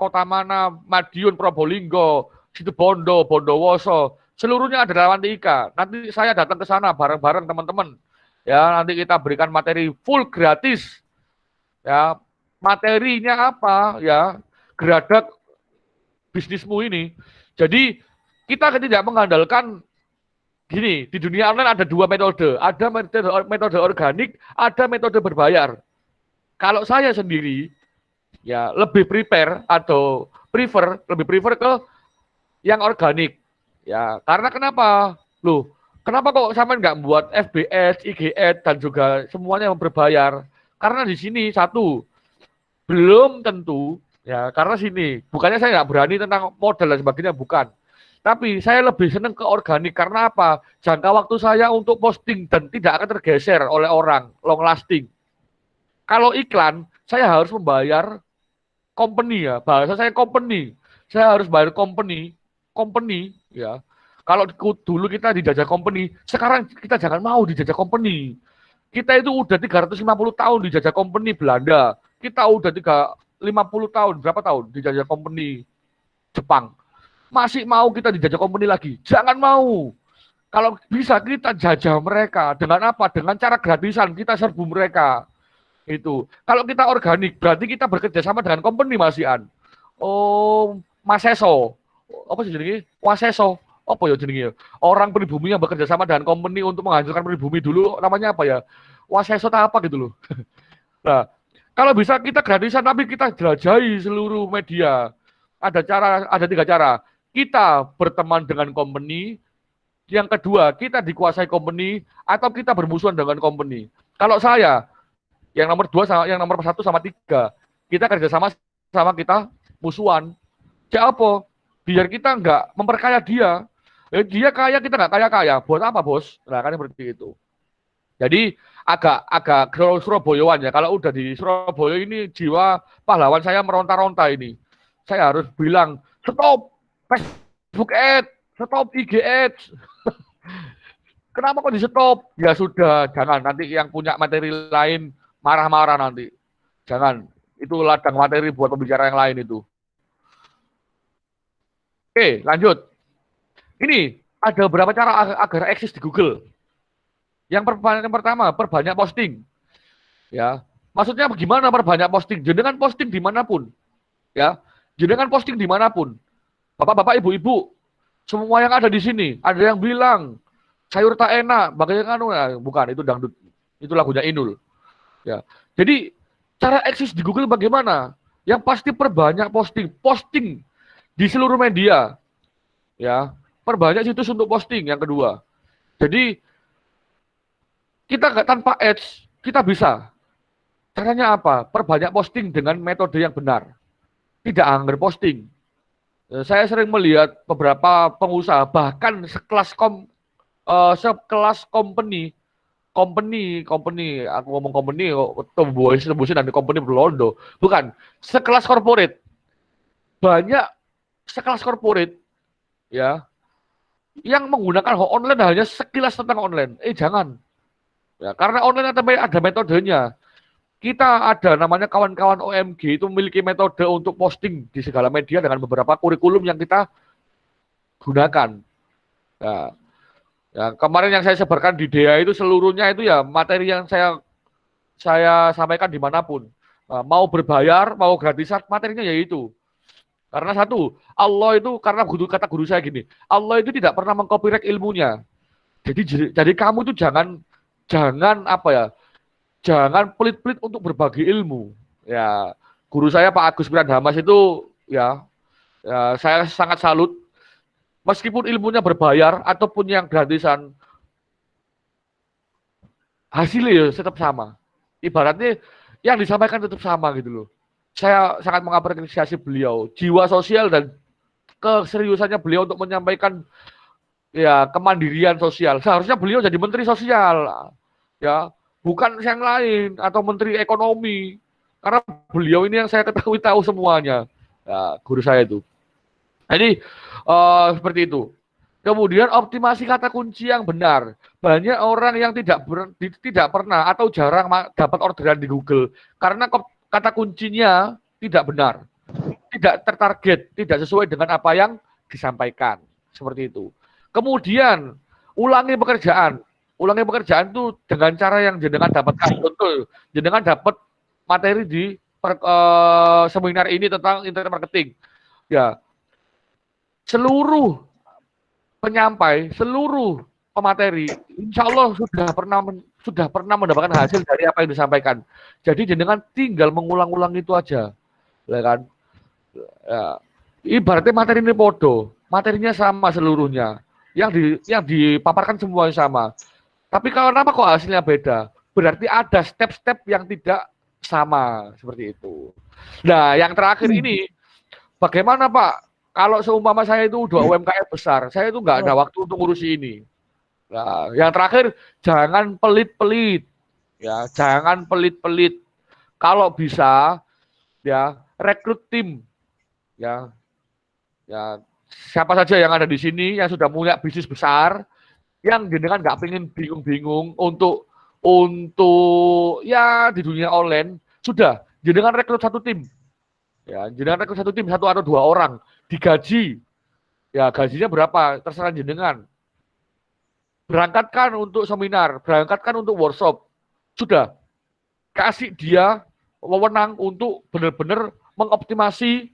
Madiun, Probolinggo, Situbondo, Bondowoso, seluruhnya ada relawan TIK. Nanti saya datang ke sana bareng-bareng teman-teman. Ya, nanti kita berikan materi full gratis. Ya, materinya apa ya, geradak bisnismu ini. Jadi kita tidak mengandalkan gini, di dunia online ada dua metode, ada metode organik, ada metode berbayar. Kalau saya sendiri ya lebih lebih prefer ke yang organik. Ya, karena kenapa? Loh, kenapa kok sampean nggak buat FBS, IGS dan juga semuanya yang berbayar? Karena di sini satu, belum tentu, ya karena sini, bukannya saya nggak berani tentang modal dan sebagainya, bukan. Tapi saya lebih senang ke organik, karena apa? Jangka waktu saya untuk posting dan tidak akan tergeser oleh orang, long lasting. Kalau iklan, saya harus membayar company ya, bahasa saya company. Saya harus bayar company, ya. Kalau dulu kita dijajah company, sekarang kita jangan mau dijajah company. Kita itu udah 350 tahun dijajah company Belanda. Kita udah 50 tahun, berapa tahun dijajah company Jepang. Masih mau kita dijajah company lagi? Jangan mau. Kalau bisa kita jajah mereka dengan apa? Dengan cara gratisan kita serbu mereka. Itu. Kalau kita organik berarti kita bekerja sama dengan company Mas Ian. Oh, Maseso. Apa sih jenenge? Waseso. Apa ya jenenge? Orang pribumi yang bekerja sama dengan company untuk menghancurkan pribumi dulu namanya apa ya? Waseso apa gitu loh. Nah, kalau bisa kita gratisan tapi kita jelajahi seluruh media. Ada 3 cara. Kita berteman dengan company, yang kedua, kita dikuasai company, atau kita bermusuhan dengan company. Kalau saya, yang nomor 2 sama yang nomor 1 sama 3, kita kerjasama sama kita musuhan. Ya apa? Biar kita nggak memperkaya dia. Dia kaya, kita nggak kaya-kaya. Buat apa, bos? Nah, kan seperti itu. Jadi agak Surabayaan ya. Kalau udah di Surabaya ini jiwa pahlawan saya meronta-ronta ini. Saya harus bilang, stop Facebook Ads, stop IG Ads. Kenapa kok di stop? Ya sudah, jangan. Nanti yang punya materi lain marah-marah nanti. Jangan. Itu ladang materi buat pembicara yang lain itu. Oke, lanjut. Ini ada beberapa cara agar eksis di Google. Yang pertama, perbanyak posting. Ya, maksudnya bagaimana perbanyak posting? Jenengan posting dimanapun. Ya, jenengan posting dimanapun. Bapak-bapak, ibu-ibu, semua yang ada di sini. Ada yang bilang sayur tak enak, bagaimana? Bukan, itu dangdut. Itu lagunya Inul. Ya, jadi cara eksis di Google bagaimana? Yang pasti perbanyak posting di seluruh media. Ya, perbanyak situs untuk posting. Yang kedua, jadi kita nggak tanpa ads, kita bisa. Caranya apa? Perbanyak posting dengan metode yang benar. Tidak anggar posting. Saya sering melihat beberapa pengusaha, bahkan sekelas company, aku ngomong company, tembusin nanti company berlondo. Bukan, sekelas corporate. Banyak sekelas corporate, ya, yang menggunakan online hanya sekilas tentang online. Jangan. Ya, karena online ada metodenya. Kita ada namanya kawan-kawan OMG itu memiliki metode untuk posting di segala media dengan beberapa kurikulum yang kita gunakan. Ya, kemarin yang saya sebarkan di DEA itu seluruhnya itu ya materi yang saya sampaikan dimanapun. Mau berbayar, mau gratisan, materinya yaitu. Karena satu, Allah itu karena kata guru saya gini, Allah itu tidak pernah mengcopyright ilmunya. Jadi kamu itu jangan pelit-pelit untuk berbagi ilmu. Ya, guru saya Pak Agus Pirandamas itu ya saya sangat salut. Meskipun ilmunya berbayar ataupun yang gratisan, hasilnya tetap sama. Ibaratnya yang disampaikan tetap sama gitu loh. Saya sangat mengapresiasi beliau, jiwa sosial dan keseriusannya beliau untuk menyampaikan ya kemandirian sosial. Seharusnya beliau jadi menteri sosial. Ya, bukan yang lain atau menteri ekonomi. Karena beliau ini yang saya ketahui tahu semuanya. Ya, guru saya itu. Jadi seperti itu. Kemudian optimasi kata kunci yang benar. Banyak orang yang tidak pernah atau jarang dapat orderan di Google karena kata kuncinya tidak benar, tidak tertarget, tidak sesuai dengan apa yang disampaikan. Seperti itu. Kemudian ulangi pekerjaan. Ulangi pekerjaan itu dengan cara yang jenengan dapatkan. Betul. Jenengan dapat materi di seminar ini tentang internet marketing. Ya, seluruh penyampai, seluruh pemateri, insya Allah sudah pernah mendapatkan hasil dari apa yang disampaikan. Jadi jenengan tinggal mengulang-ulang itu aja, ya kan? Ya. Ibaratnya materi ini podo, materinya sama seluruhnya, yang dipaparkan semuanya sama. Tapi kenapa kok hasilnya beda? Berarti ada step-step yang tidak sama seperti itu. Nah, yang terakhir ini, bagaimana Pak? Kalau seumpama saya itu udah UMKM besar, saya itu nggak ada waktu untuk ngurusi ini. Nah, yang terakhir, jangan pelit-pelit, ya, jangan pelit-pelit. Kalau bisa, ya, rekrut tim, ya, siapa saja yang ada di sini yang sudah punya bisnis besar, yang jenengan nggak pengen bingung-bingung untuk ya di dunia online, sudah jenengan rekrut satu tim. Ya, jenengan rekrut satu tim, 1 atau 2 orang, digaji. Ya, gajinya berapa? Terserah jenengan. Berangkatkan untuk seminar, berangkatkan untuk workshop. Sudah. Kasih dia wewenang untuk benar-benar mengoptimasi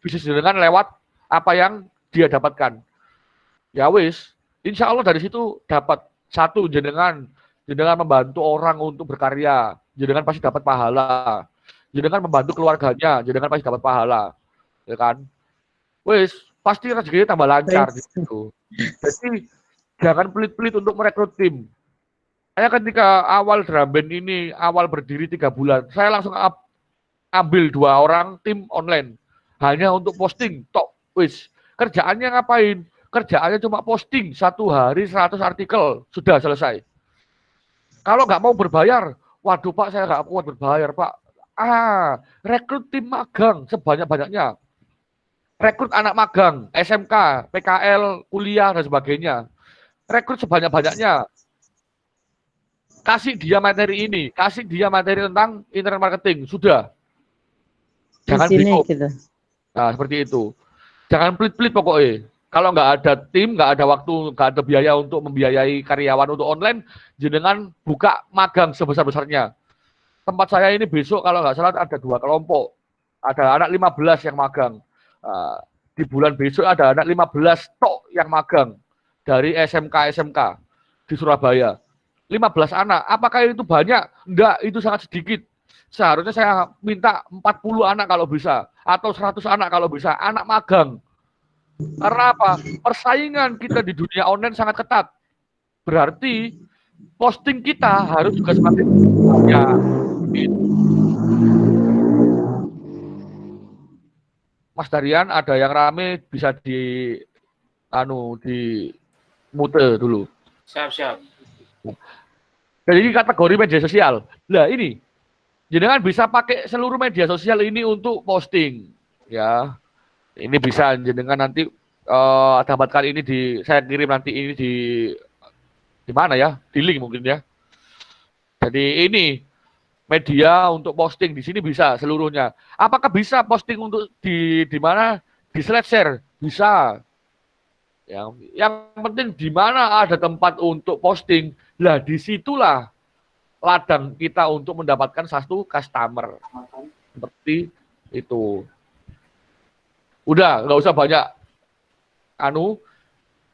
bisnis jenengan lewat apa yang dia dapatkan. Ya wis, insya Allah dari situ dapat satu jenengan membantu orang untuk berkarya, jenengan pasti dapat pahala. Jenengan membantu keluarganya, jenengan pasti dapat pahala, ya kan? Wis, pasti rezekinya tambah lancar gitu. Jadi jangan pelit-pelit untuk merekrut tim. Saya ketika awal drum band ini, awal berdiri 3 bulan, saya langsung ambil 2 orang tim online hanya untuk posting tok. Wis, kerjaannya ngapain? Kerjaannya cuma posting 1 hari 100 artikel, sudah selesai. Kalau nggak mau berbayar, waduh Pak, saya nggak kuat berbayar Pak. Rekrut tim magang sebanyak-banyaknya. Rekrut anak magang, SMK, PKL, kuliah, dan sebagainya. Rekrut sebanyak-banyaknya. Kasih dia materi ini, kasih dia materi tentang internet marketing, sudah. Jangan bingung. Gitu. Nah, seperti itu. Jangan pelit-pelit pokoknya. Kalau nggak ada tim, nggak ada waktu, nggak ada biaya untuk membiayai karyawan untuk online, jenengan buka magang sebesar-besarnya. Tempat saya ini besok kalau nggak salah ada 2 kelompok. Ada anak 15 yang magang. Di bulan besok ada anak 15 tok yang magang dari SMK di Surabaya. 15 anak. Apakah itu banyak? Enggak, itu sangat sedikit. Seharusnya saya minta 40 anak kalau bisa. Atau 100 anak kalau bisa. Anak magang. Karena apa? Persaingan kita di dunia online sangat ketat. Berarti posting kita harus juga semakin banyak. Mas Darian, ada yang rame bisa di mute dulu. Siap. Jadi kategori media sosial. Nah ini, jenengan bisa pakai seluruh media sosial ini untuk posting, ya. Ini bisa jenengan nanti dapatkan ini saya kirim nanti ini di mana ya? Di link mungkin ya. Jadi ini media untuk posting di sini bisa seluruhnya. Apakah bisa posting untuk di mana? Di SlideShare bisa. Yang penting di mana ada tempat untuk posting, lah disitulah ladang kita untuk mendapatkan satu customer. Seperti itu. Udah, nggak usah banyak.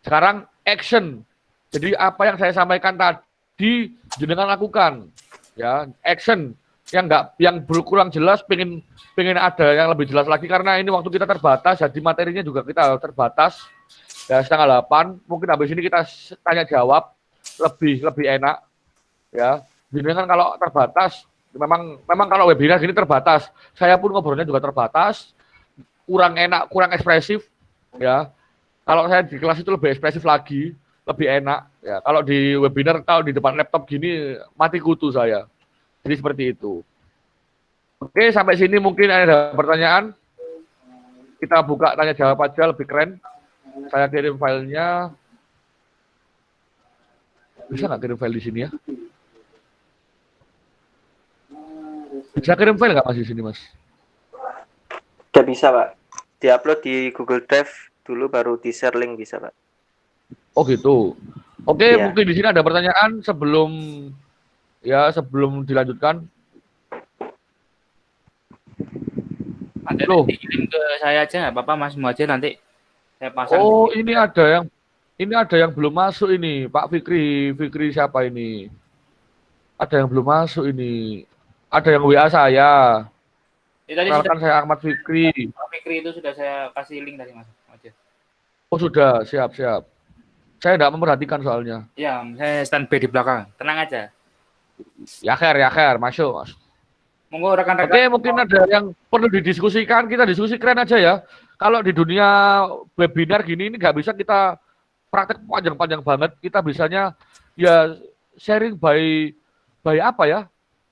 Sekarang action. Jadi apa yang saya sampaikan tadi jenengan lakukan, ya action. Yang berkurang jelas, pengen ada yang lebih jelas lagi karena ini waktu kita terbatas, jadi materinya juga kita terbatas. Ya 7:30, mungkin habis ini kita tanya jawab lebih enak. Ya, jenengan kalau terbatas, memang kalau webinar gini terbatas. Saya pun ngobrolnya juga terbatas. Kurang enak, kurang ekspresif, ya. Kalau saya di kelas itu lebih ekspresif lagi, lebih enak, ya. Kalau di webinar atau di depan laptop gini mati kutu saya. Jadi seperti itu. Oke, sampai sini mungkin ada pertanyaan. Kita buka tanya jawab aja, lebih keren. Saya kirim filenya. Bisa nggak kirim file di sini ya? Bisa kirim file nggak Mas di sini, Mas? Udah bisa, Pak. Diupload di Google Drive dulu baru di-share link bisa, Pak. Oh gitu. Oke, Iya. mungkin di sini ada pertanyaan sebelum dilanjutkan. Ada Loh. dikirim ke saya aja nggak apa-apa, Mas Muhajir, nanti saya pasang. Oh, ini ada yang belum masuk ini, Pak Fikri. Fikri siapa ini? Ada yang belum masuk ini. Ada yang WA saya. Tadi Kenalkan saya Ahmad Fikri. Pak Fikri itu sudah saya kasih link tadi, Mas Muhajir. Oh sudah, siap. Saya tidak memperhatikan soalnya. Ya, saya standby di belakang. Tenang aja. Ya khair, masuk Mas. Monggo rekan-rekan. Oke, mungkin ada yang perlu didiskusikan, kita diskusi keren aja ya. Kalau di dunia webinar gini ini nggak bisa kita praktek panjang-panjang banget. Kita bisanya ya sharing by apa ya?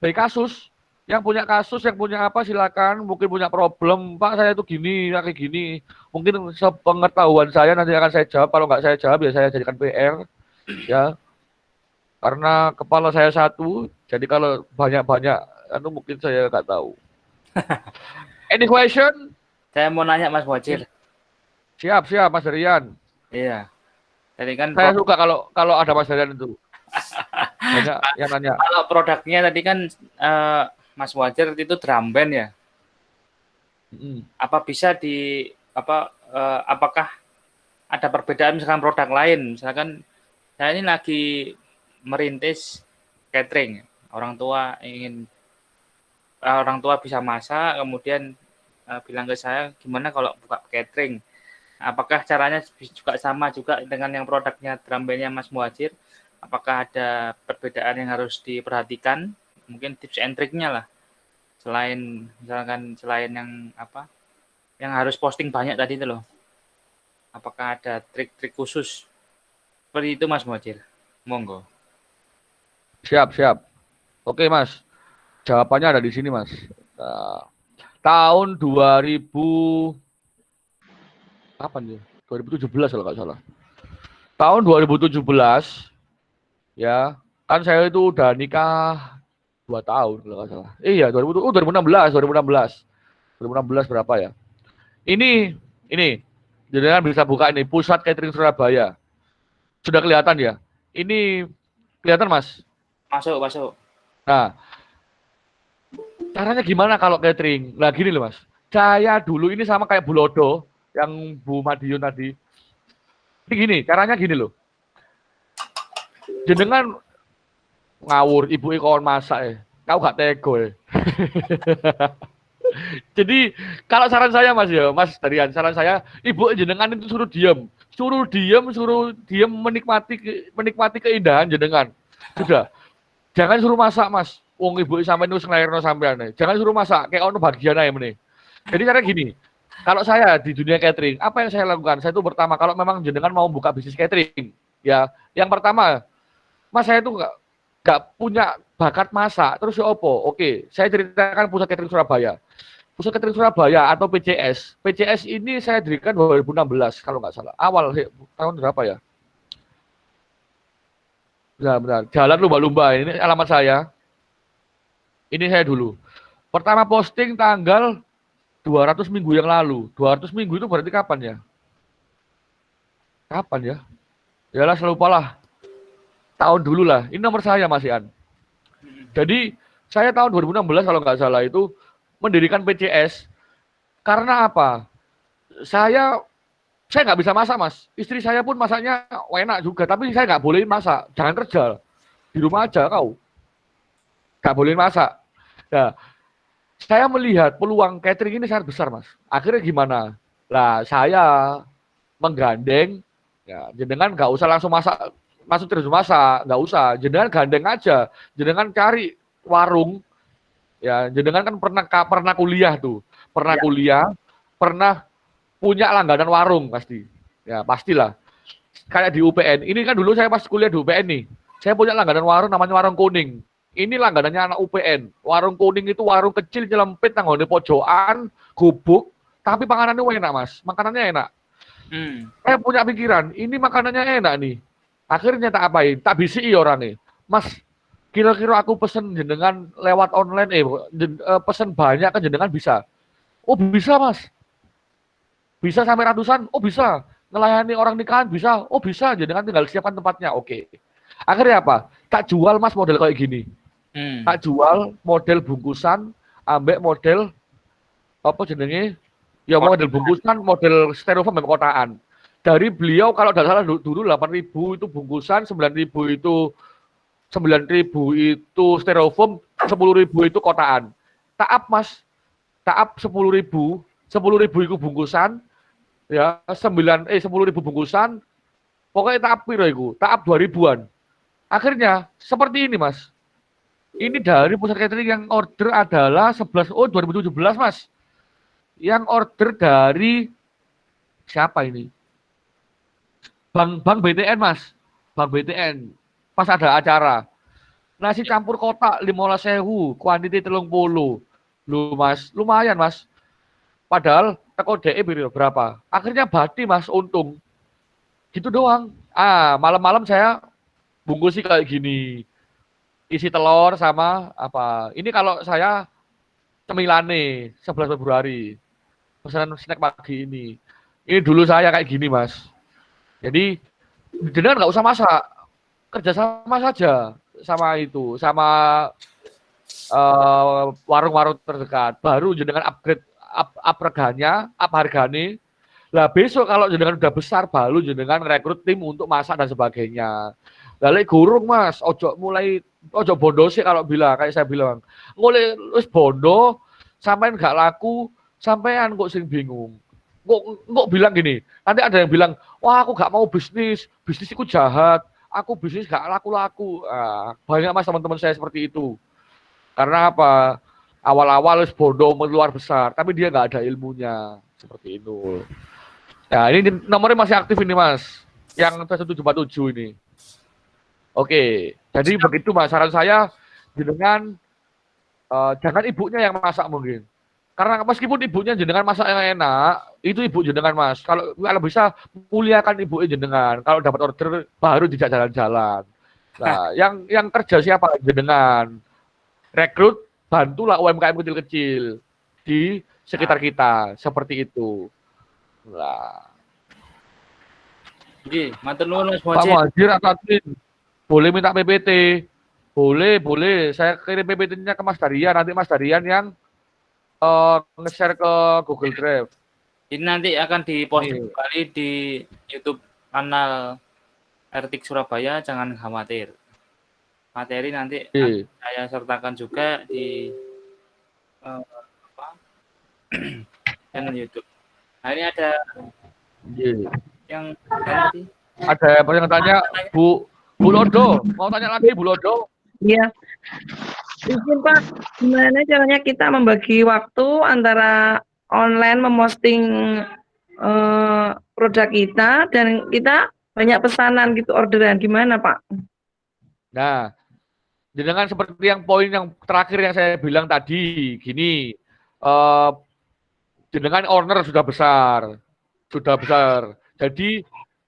By kasus. Yang punya kasus, yang punya apa silakan. Mungkin punya problem, Pak saya itu gini, kayak gini. Mungkin sepengetahuan saya nanti akan saya jawab. Kalau nggak saya jawab ya saya jadikan PR. Ya. Karena kepala saya satu, jadi kalau banyak-banyak anu mungkin saya nggak tahu. Any question? Saya mau nanya Mas Wajir. Siap, Mas Rian. Iya. Tadi kan Saya suka kalau ada Mas Rian itu. Banyak yang nanya. kalau produknya tadi kan Mas Wajir itu drum band ya. Apa bisa apakah ada perbedaan misalkan produk lain? Misalkan saya ini lagi merintis catering. Orang tua bisa masak, kemudian bilang ke saya gimana kalau buka catering. Apakah caranya juga sama juga dengan yang produknya drum band-nya Mas Muhajir? Apakah ada perbedaan yang harus diperhatikan? Mungkin tips and trick-nya lah. Selain yang harus posting banyak tadi itu loh. Apakah ada trik-trik khusus? Seperti itu Mas Muhajir. Monggo. Siap. Oke, Mas. Jawabannya ada di sini, Mas. Tahun 2000 kapan ya? 2017 kalau nggak salah. Tahun 2017 ya, kan saya itu udah nikah 2 tahun kalau nggak salah. Iya, 2016 berapa ya? Ini jenengan bisa buka ini Pusat Catering Surabaya. Sudah kelihatan ya? Ini kelihatan, Mas? Masuk. Nah, caranya gimana kalau catering? Nah, gini loh, Mas. Saya dulu ini sama kayak Bu Lodo yang Bu Madiun tadi. Ini gini, caranya gini loh. Jenengan ngawur, ibu kawan masak kau gak tego Jadi kalau saran saya Mas ya, Mas Darian, saran saya ibu jenengan itu suruh diam menikmati keindahan jenengan. Sudah. Jangan suruh masak, Mas. Wong ibu sampean wis nglairno sampean. Jangan suruh masak, kayak ono bagian ae meneh. Jadi cara gini, kalau saya di dunia catering, apa yang saya lakukan? Saya itu pertama, kalau memang jenengan mau buka bisnis catering, ya, yang pertama, Mas saya itu nggak punya bakat masak, terus ya opo? Oke, saya ceritakan Pusat Catering Surabaya. Pusat Catering Surabaya atau PCS. PCS ini saya dirikan 2016 kalau nggak salah. Awal tahun berapa ya? Benar. Jalan lumba-lumba, ini alamat saya. Ini saya dulu. Pertama posting tanggal 200 minggu yang lalu. 200 minggu itu berarti kapan ya? Kapan ya? Yalah, selalu lupalah. Tahun dulu lah. Ini nomor saya, Mas Ian. Jadi, saya tahun 2016 kalau nggak salah itu mendirikan PCS. Karena apa? Saya nggak bisa masak, Mas. Istri saya pun masaknya enak juga. Tapi saya nggak bolehin masak. Jangan kerja. Di rumah aja kau. Nggak bolehin masak. Nah, saya melihat peluang catering ini sangat besar, Mas. Akhirnya gimana? Lah, saya menggandeng, ya, jenengan nggak usah langsung masuk terus masak, nggak usah. Jenengan gandeng aja. Jenengan cari warung, ya. Jenengan kan pernah kuliah tuh, kuliah, pernah punya langganan warung pasti, ya pastilah. Kayak di UPN. Ini kan dulu saya pas kuliah di UPN nih. Saya punya langganan warung namanya Warung Kuning. Ini langganannya anak UPN. Warung Kuning itu warung kecil nyelempit nanggone pojokan, gubuk, tapi makanannya enak, Mas. Makanannya enak. Saya punya pikiran, ini makanannya enak nih. Akhirnya tak apain, tak bisi orang nih. Mas, kira-kira aku pesen jenengan lewat online, pesen banyak kan jenengan bisa. Oh bisa, Mas. Bisa sampai ratusan? Oh bisa. Ngelayani orang nikahan bisa? Oh bisa, jenengan tinggal siapkan tempatnya. Oke. Akhirnya apa? Tak jual, Mas, model kayak gini. Tak jual model bungkusan, ambek model apa jenenge? Ya model bungkusan, model styrofoam memang kotaan. Dari beliau kalau tidak salah dulu 8.000 itu bungkusan, 9.000 itu styrofoam, 10.000 itu kotaan. Taap, Mas. Taap 10.000 itu bungkusan, ya 10.000 bungkusan. Pokoknya taap piro iku? Taap 2.000-an. Akhirnya seperti ini, Mas. Ini dari pusat catering yang order adalah 2017, Mas. Yang order dari siapa ini? Bank BTN, Mas. Bank BTN. Pas ada acara. Nasi campur kotak 15.000, kuantiti 30. Lu, Mas, lumayan, Mas. Padahal teko DE berapa? Akhirnya badi, Mas, untung. Gitu doang. Malam-malam saya bungkus sih kayak gini. isi telur sama apa. Ini kalau saya cemilane 11 Februari. Pesanan snack pagi ini. Ini dulu saya kayak gini, Mas. Jadi jenengan nggak usah masak, kerja sama saja sama itu, sama warung-warung terdekat. Baru jenengan upgrade up reganya, up harganya. Lah besok kalau jenengan udah besar, baru jenengan rekrut tim untuk masak dan sebagainya. Lalu gurung Mas, ojo bondo sih kalau bilang kayak saya bilang. Mulai wis bondo, sampean nggak laku, sampean kok sing bingung. Kok bilang gini, nanti ada yang bilang, wah aku gak mau bisnis itu jahat, aku bisnis gak laku-laku. Banyak Mas teman-teman saya seperti itu. Karena apa? Awal-awal wis bondo meluar besar, tapi dia gak ada ilmunya. Seperti itu. Nah ini nomornya masih aktif ini Mas, yang 1747 ini. Oke, jadi begitu Mas, saran saya dengan jangan ibunya yang masak mungkin. Karena meskipun ibunya jenengan masak yang enak, itu ibu jenengan Mas. Kalau bisa muliakan ibu jenengan. Kalau dapat order baru tidak jalan-jalan. Nah, yang kerja siapa jenengan? Rekrut, bantulah UMKM kecil-kecil di sekitar kita, seperti itu. Nah. Oke, matur nuwun Mas Pak Moce. Muhajir atau admin, boleh minta PPT. Boleh. Saya kirim PPT-nya ke Mas Darian. Nanti Mas Darian yang nge-share ke Google Drive. Ini nanti akan diposting kembali di YouTube kanal Ertik Surabaya, jangan khawatir. Materi nanti saya sertakan juga di channel YouTube. Nah ini ada yang tadi. Ada yang tanya, Bu Lodo, mau tanya lagi Bu Lodo? Iya. Izin Pak, gimana caranya kita membagi waktu antara online memosting produk kita dan kita banyak pesanan gitu, orderan, gimana Pak? Nah, jenengan seperti yang poin yang terakhir yang saya bilang tadi, gini, jenengan owner sudah besar. Jadi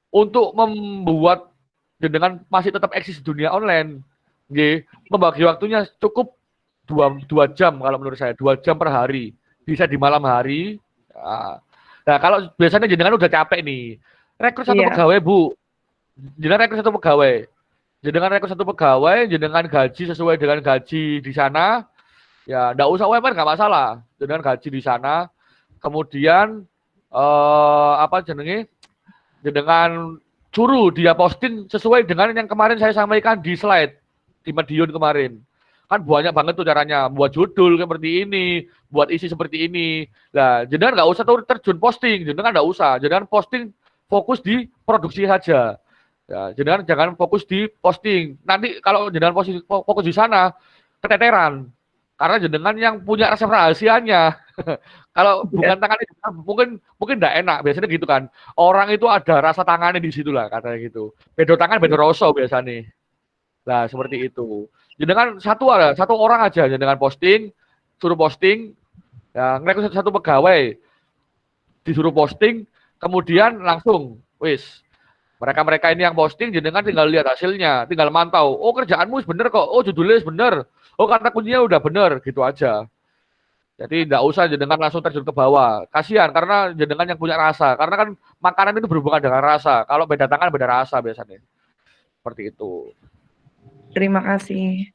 untuk membuat jenengan masih tetap eksis di dunia online, membagi waktunya cukup 2 jam kalau menurut saya, 2 jam per hari, bisa di malam hari. Nah kalau biasanya jenengan udah capek nih, rekrut satu pegawai Bu, jenengan rekrut satu pegawai, jenengan gaji sesuai dengan gaji di sana, ya nggak usah UMR nggak masalah, jenengan gaji di sana, kemudian jenengan suruh dia posting sesuai dengan yang kemarin saya sampaikan di slide di Madiun kemarin. Kan banyak banget tuh caranya, buat judul seperti ini, buat isi seperti ini. Nah, jenengan nggak usah terjun posting, jenengan nggak usah, jenengan posting fokus di produksi saja. Ya, jenengan jangan fokus di posting. Nanti kalau jenengan fokus di sana, keteteran. Karena jenengan yang punya resep rahasianya. Kalau bukan tangannya, mungkin enggak enak. Biasanya gitu kan. Orang itu ada rasa tangannya di situ lah, katanya gitu. Bedo tangan, bedo rasa biasanya. Nah, seperti itu. Jenengan satu orang aja jenengan suruh posting, ya, ngerekrut satu pegawai, disuruh posting, kemudian langsung, mereka ini yang posting, jenengan tinggal lihat hasilnya, tinggal mantau. Oh kerjaanmu bener kok, oh judulnya bener, oh kata kuncinya udah bener, gitu aja. Jadi nggak usah jenengan langsung terjun ke bawah. Kasihan karena jenengan yang punya rasa. Karena kan makanan itu berhubungan dengan rasa. Kalau beda tangan beda rasa biasanya. Seperti itu. Terima kasih.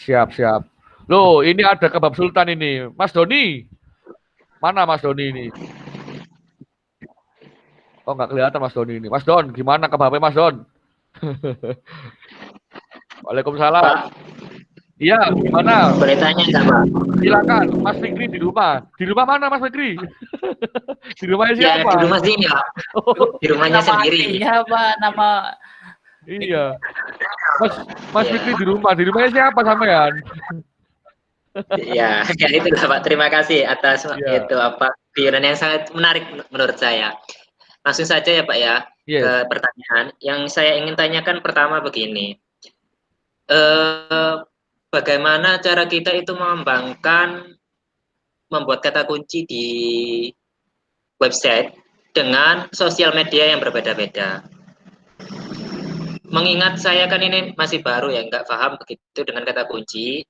Siap. Loh, ini ada kebab sultan ini. Mas Doni. Mana Mas Doni ini? Oh, nggak kelihatan Mas Doni ini. Mas Don, gimana kebabnya Mas Don? Waalaikumsalam. Iya, gimana? Boleh tanya nggak, Pak? Silakan, Mas Fikri di rumah. Di rumah mana Mas Fikri? Di rumahnya siapa? Ya, di rumah sini, Pak. Di rumahnya sendiri. Iya, Pak, nama. Iya. Mas Fikri di rumahnya siapa sampean? Ya, kayak itulah Pak. Terima kasih atas itu guyonan yang sangat menarik menurut saya. Langsung saja ya Pak ya ke pertanyaan. Yang saya ingin tanyakan pertama begini. Bagaimana cara kita itu membuat kata kunci di website dengan sosial media yang berbeda-beda? mengingat saya kan ini masih baru ya, nggak paham begitu dengan kata kunci.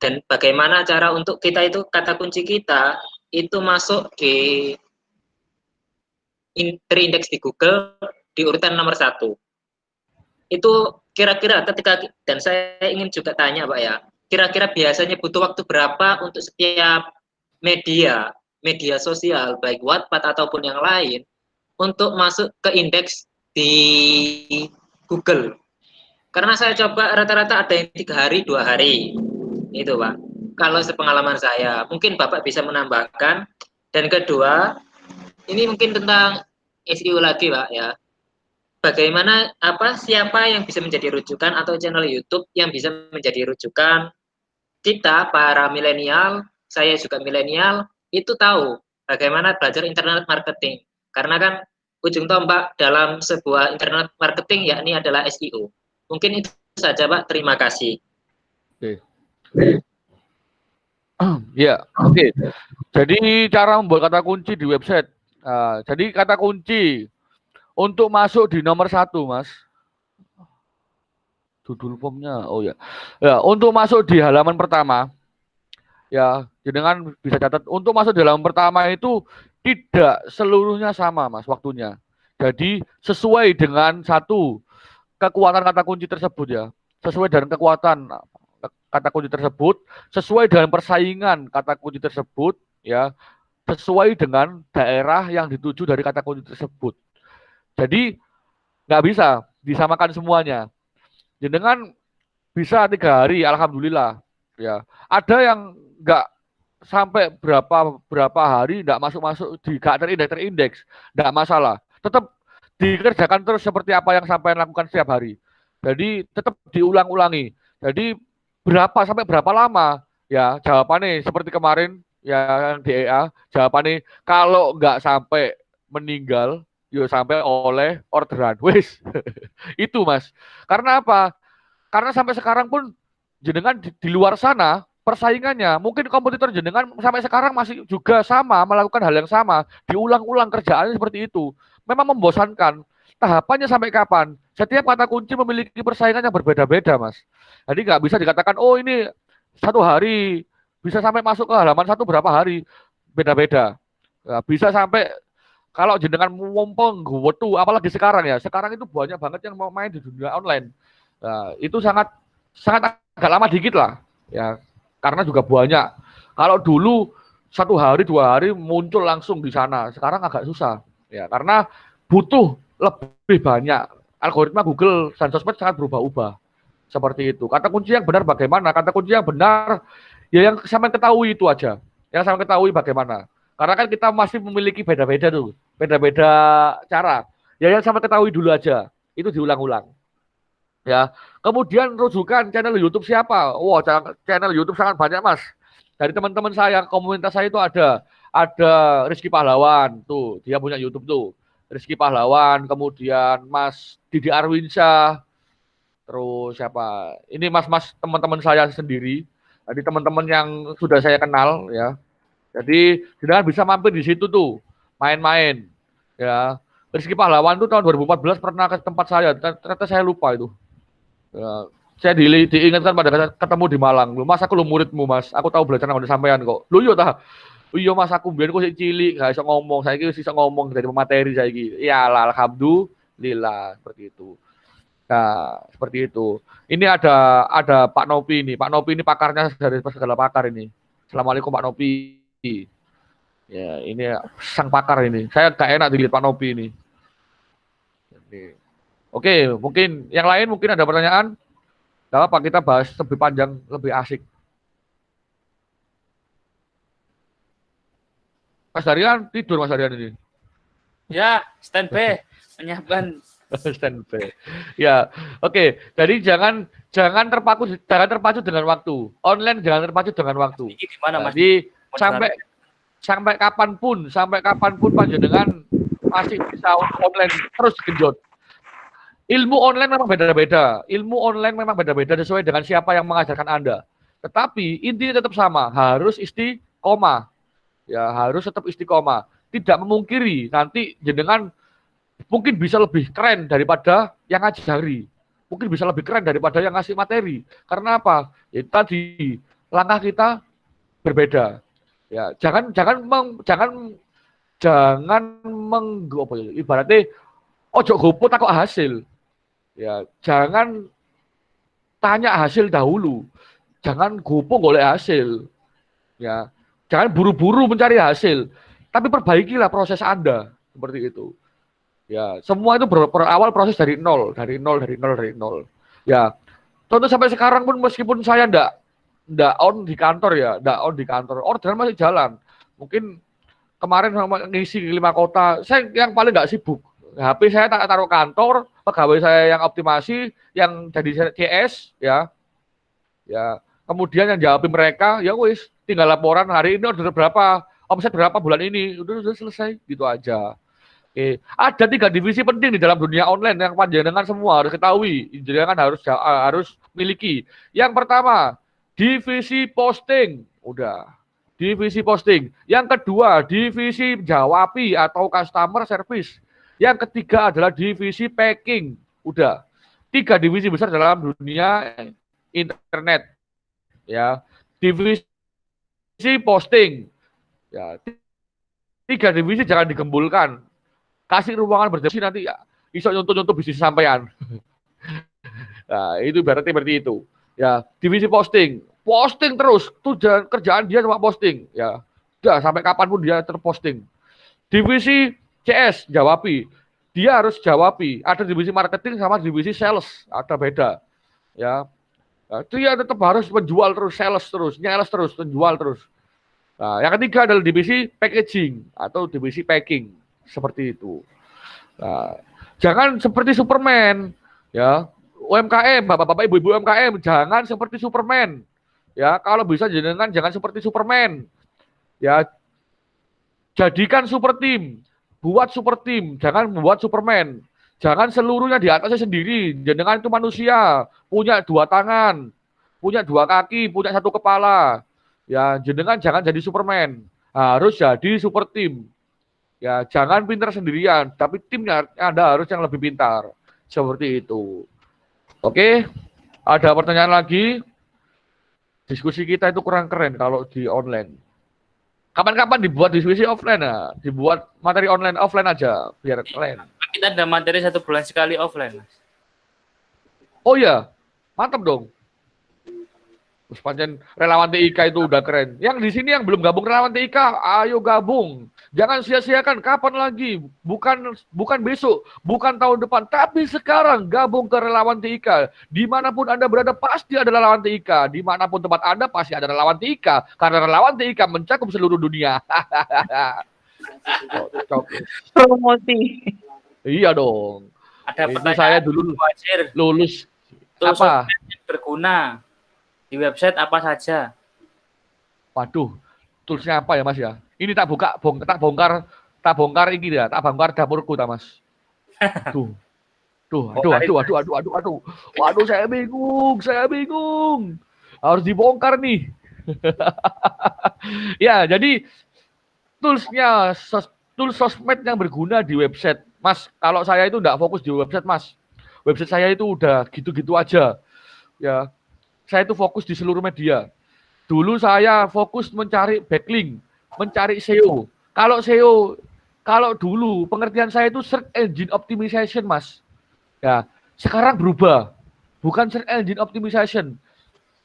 Dan bagaimana cara untuk kita itu kata kunci kita itu masuk di terindeks di Google di urutan nomor 1. Itu kira-kira ketika, dan saya ingin juga tanya Pak ya, kira-kira biasanya butuh waktu berapa untuk setiap media sosial, baik Wattpad ataupun yang lain, untuk masuk ke indeks di Google? Karena saya coba rata-rata ada yang 3 hari, 2 hari. Itu Pak. Kalau sepengalaman saya, mungkin Bapak bisa menambahkan. Dan kedua, ini mungkin tentang SEO lagi Pak ya. Bagaimana siapa yang bisa menjadi rujukan atau channel YouTube yang bisa menjadi rujukan kita para milenial, saya juga milenial, itu tahu bagaimana belajar internet marketing. Karena kan ujung tombak dalam sebuah internet marketing yakni adalah SEO. Mungkin itu saja Pak, terima kasih. Oke. Ya, oke. Jadi cara membuat kata kunci di website. Jadi kata kunci untuk masuk di nomor 1, Mas. Judul formnya, oh ya. Ya, untuk masuk di halaman pertama, ya, dengan bisa catat. Untuk masuk di halaman pertama itu tidak seluruhnya sama, Mas, waktunya. Jadi sesuai dengan satu kekuatan kata kunci tersebut ya. Sesuai dengan kekuatan kata kunci tersebut, sesuai dengan persaingan kata kunci tersebut, ya, sesuai dengan daerah yang dituju dari kata kunci tersebut. Jadi nggak bisa disamakan semuanya. Dengan bisa 3 hari, alhamdulillah. Ya, ada yang nggak sampai berapa hari nggak masuk di nggak terindeks, nggak masalah. Tetap dikerjakan terus seperti apa yang sampai lakukan setiap hari. Jadi tetap diulang-ulangi. Jadi sampai berapa lama? Ya, jawabannya seperti kemarin yang di EA, jawabannya kalau nggak sampai meninggal, ya sampai oleh orderan. Wis. Itu, Mas. Karena apa? Karena sampai sekarang pun jenengan di luar sana persaingannya, mungkin kompetitor jenengan sampai sekarang masih juga sama, melakukan hal yang sama, diulang-ulang kerjaannya seperti itu. Memang membosankan. Tahapannya sampai kapan? Setiap kata kunci memiliki persaingan yang berbeda-beda, Mas. Jadi nggak bisa dikatakan, oh ini 1 hari, bisa sampai masuk ke halaman 1 berapa hari, beda-beda. Nah, bisa sampai, kalau jenengan mumpung tuh, apalagi sekarang ya, sekarang itu banyak banget yang mau main di dunia online. Nah, itu sangat agak lama dikit lah, ya, karena juga banyak. Kalau dulu 1 hari 2 hari muncul langsung di sana, sekarang agak susah, ya, karena butuh lebih banyak. Algoritma Google dan sosmed sangat berubah-ubah. Seperti itu. Kata kunci yang benar bagaimana? Kata kunci yang benar, ya yang sampai ketahui itu aja. Yang sampai ketahui bagaimana. Karena kan kita masih memiliki beda-beda tuh. Beda-beda cara. Ya yang sampai ketahui dulu aja. Itu diulang-ulang. Ya. Kemudian rujukan channel YouTube siapa? Wah, channel YouTube sangat banyak, Mas. Dari teman-teman saya, komunitas saya itu ada Rizky Pahlawan tuh, dia punya YouTube tuh. Rizky Pahlawan, kemudian Mas Didi Arwinsyah, terus siapa? Ini mas-mas teman-teman saya sendiri. Jadi teman-teman yang sudah saya kenal ya. Jadi jenengan bisa mampir di situ tuh, main-main. Ya. Rizky Pahlawan tuh tahun 2014 pernah ke tempat saya, ternyata saya lupa itu. Ya. Saya diingatkan pada ketemu di Malang. Mas, aku lu muridmu, Mas. Aku tahu belajar sama sampean kok. Lu yo tah. Iya Mas, aku biar kok cilik, gak bisa ngomong. Saya bisa ngomong dari materi saya gitu. Ya alhamdulillah seperti itu. Nah, seperti itu. Ini ada Pak Nopi ini. Pak Nopi ini pakarnya dari segala pakar ini. Assalamualaikum Pak Nopi. Ya, ini sang pakar ini. Saya gak enak dilihat Pak Nopi ini. Oke, mungkin yang lain mungkin ada pertanyaan. Gak apa, kita bahas lebih panjang, lebih asik. Mas Darian tidur, Mas Darian ini. Ya, standby, menyiapkan. Standby. Ya, oke. Jadi jangan terpacu dengan waktu. Online jangan terpacu dengan waktu. Ini gimana, Mas? Jadi sampai kapanpun panjenengan masih bisa online terus genjot. Ilmu online memang beda-beda sesuai dengan siapa yang mengajarkan Anda. Tetapi intinya tetap sama, harus istiqomah. Ya, harus tetap istiqomah. Tidak memungkiri nanti jenengan mungkin bisa lebih keren daripada yang ngajari. Mungkin bisa lebih keren daripada yang ngasih materi. Karena apa? Ya, tadi langkah kita berbeda. Ya, jangan apa ya, ibaratnya ojo gopo takut hasil. Ya, jangan tanya hasil dahulu. Jangan gopo golek hasil. Ya, jangan buru-buru mencari hasil. Tapi perbaikilah proses Anda seperti itu. Ya, semua itu berawal proses dari nol. Ya, contoh sampai sekarang pun meskipun saya ndak on di kantor ya, orderan masih jalan. Mungkin kemarin sama ngisi 5 kota, saya yang paling nggak sibuk. HP saya tak taruh kantor, pegawai saya yang optimasi, yang jadi CS, ya, kemudian yang jawabin mereka, ya wis, tinggal laporan hari ini order berapa, omset berapa bulan ini, udah selesai, gitu aja. Oke, ada 3 divisi penting di dalam dunia online yang panjenengan semua harus ketahui, panjenengan harus miliki. Yang pertama, divisi posting, udah. Divisi posting. Yang kedua, divisi jawabi atau customer service. Yang ketiga adalah divisi packing. Udah. 3 divisi besar dalam dunia internet. Ya. Divisi posting. Ya. 3 divisi jangan digembulkan. Kasih ruangan berdiskusi nanti ya, iso nyontoh-nyontoh bisnis sampean. Nah, itu berarti seperti itu. Ya, divisi posting terus, tujuan kerjaan dia cuma posting, ya. Udah sampai kapanpun dia terposting. Divisi CS jawabi, dia harus jawabi. Ada divisi marketing sama divisi sales, ada beda, ya. Nah, dia tetap harus menjual terus, sales terus, nyales terus, menjual terus. Nah, yang ketiga adalah divisi packaging atau divisi packing, seperti itu. Nah, jangan seperti Superman, ya. UMKM, bapak-bapak, ibu-ibu UMKM, jangan seperti Superman. Ya, kalau bisa jangan seperti Superman. Ya, jadikan super team, buat super team, jangan membuat Superman. Jangan seluruhnya di atasnya sendiri. Jenengan itu manusia, punya 2 tangan, punya 2 kaki, punya 1 kepala. Ya, jenengan jangan jadi Superman. Harus jadi super team. Ya, jangan pintar sendirian, tapi timnya Anda harus yang lebih pintar. Seperti itu. Oke, ada pertanyaan lagi? Diskusi kita itu kurang keren kalau di online. Kapan-kapan dibuat diskusi offline ya, dibuat materi online offline aja biar keren. Kita ada materi 1 bulan sekali offline, Mas. Oh iya, mantap dong. Terus pancen relawan TIK itu udah keren. Yang di sini yang belum gabung relawan TIK, ayo gabung. Jangan sia-siakan, kapan lagi? Bukan besok, bukan tahun depan, tapi sekarang gabung ke relawan TIK. Dimanapun Anda berada pasti ada relawan TIK. Dimanapun tempat Anda pasti ada relawan TIK. Karena relawan TIK mencakup seluruh dunia. Promosi. Iya dong. Ada Itu pertanyaan saya dulu lulus Tools apa? yang berguna di website apa saja? Waduh, toolsnya apa ya Mas ya? Ini tak bongkar ini ya, tak bongkar dapurku ta Mas. Waduh, saya bingung. Harus dibongkar nih. Ya, jadi tools sosmed yang berguna di website. Mas, kalau saya itu enggak fokus di website, Mas. Website saya itu udah gitu-gitu aja. Ya, saya itu fokus di seluruh media. Dulu saya fokus mencari backlink, mencari SEO. Kalau dulu pengertian saya itu search engine optimization, Mas. Ya, sekarang berubah. Bukan search engine optimization.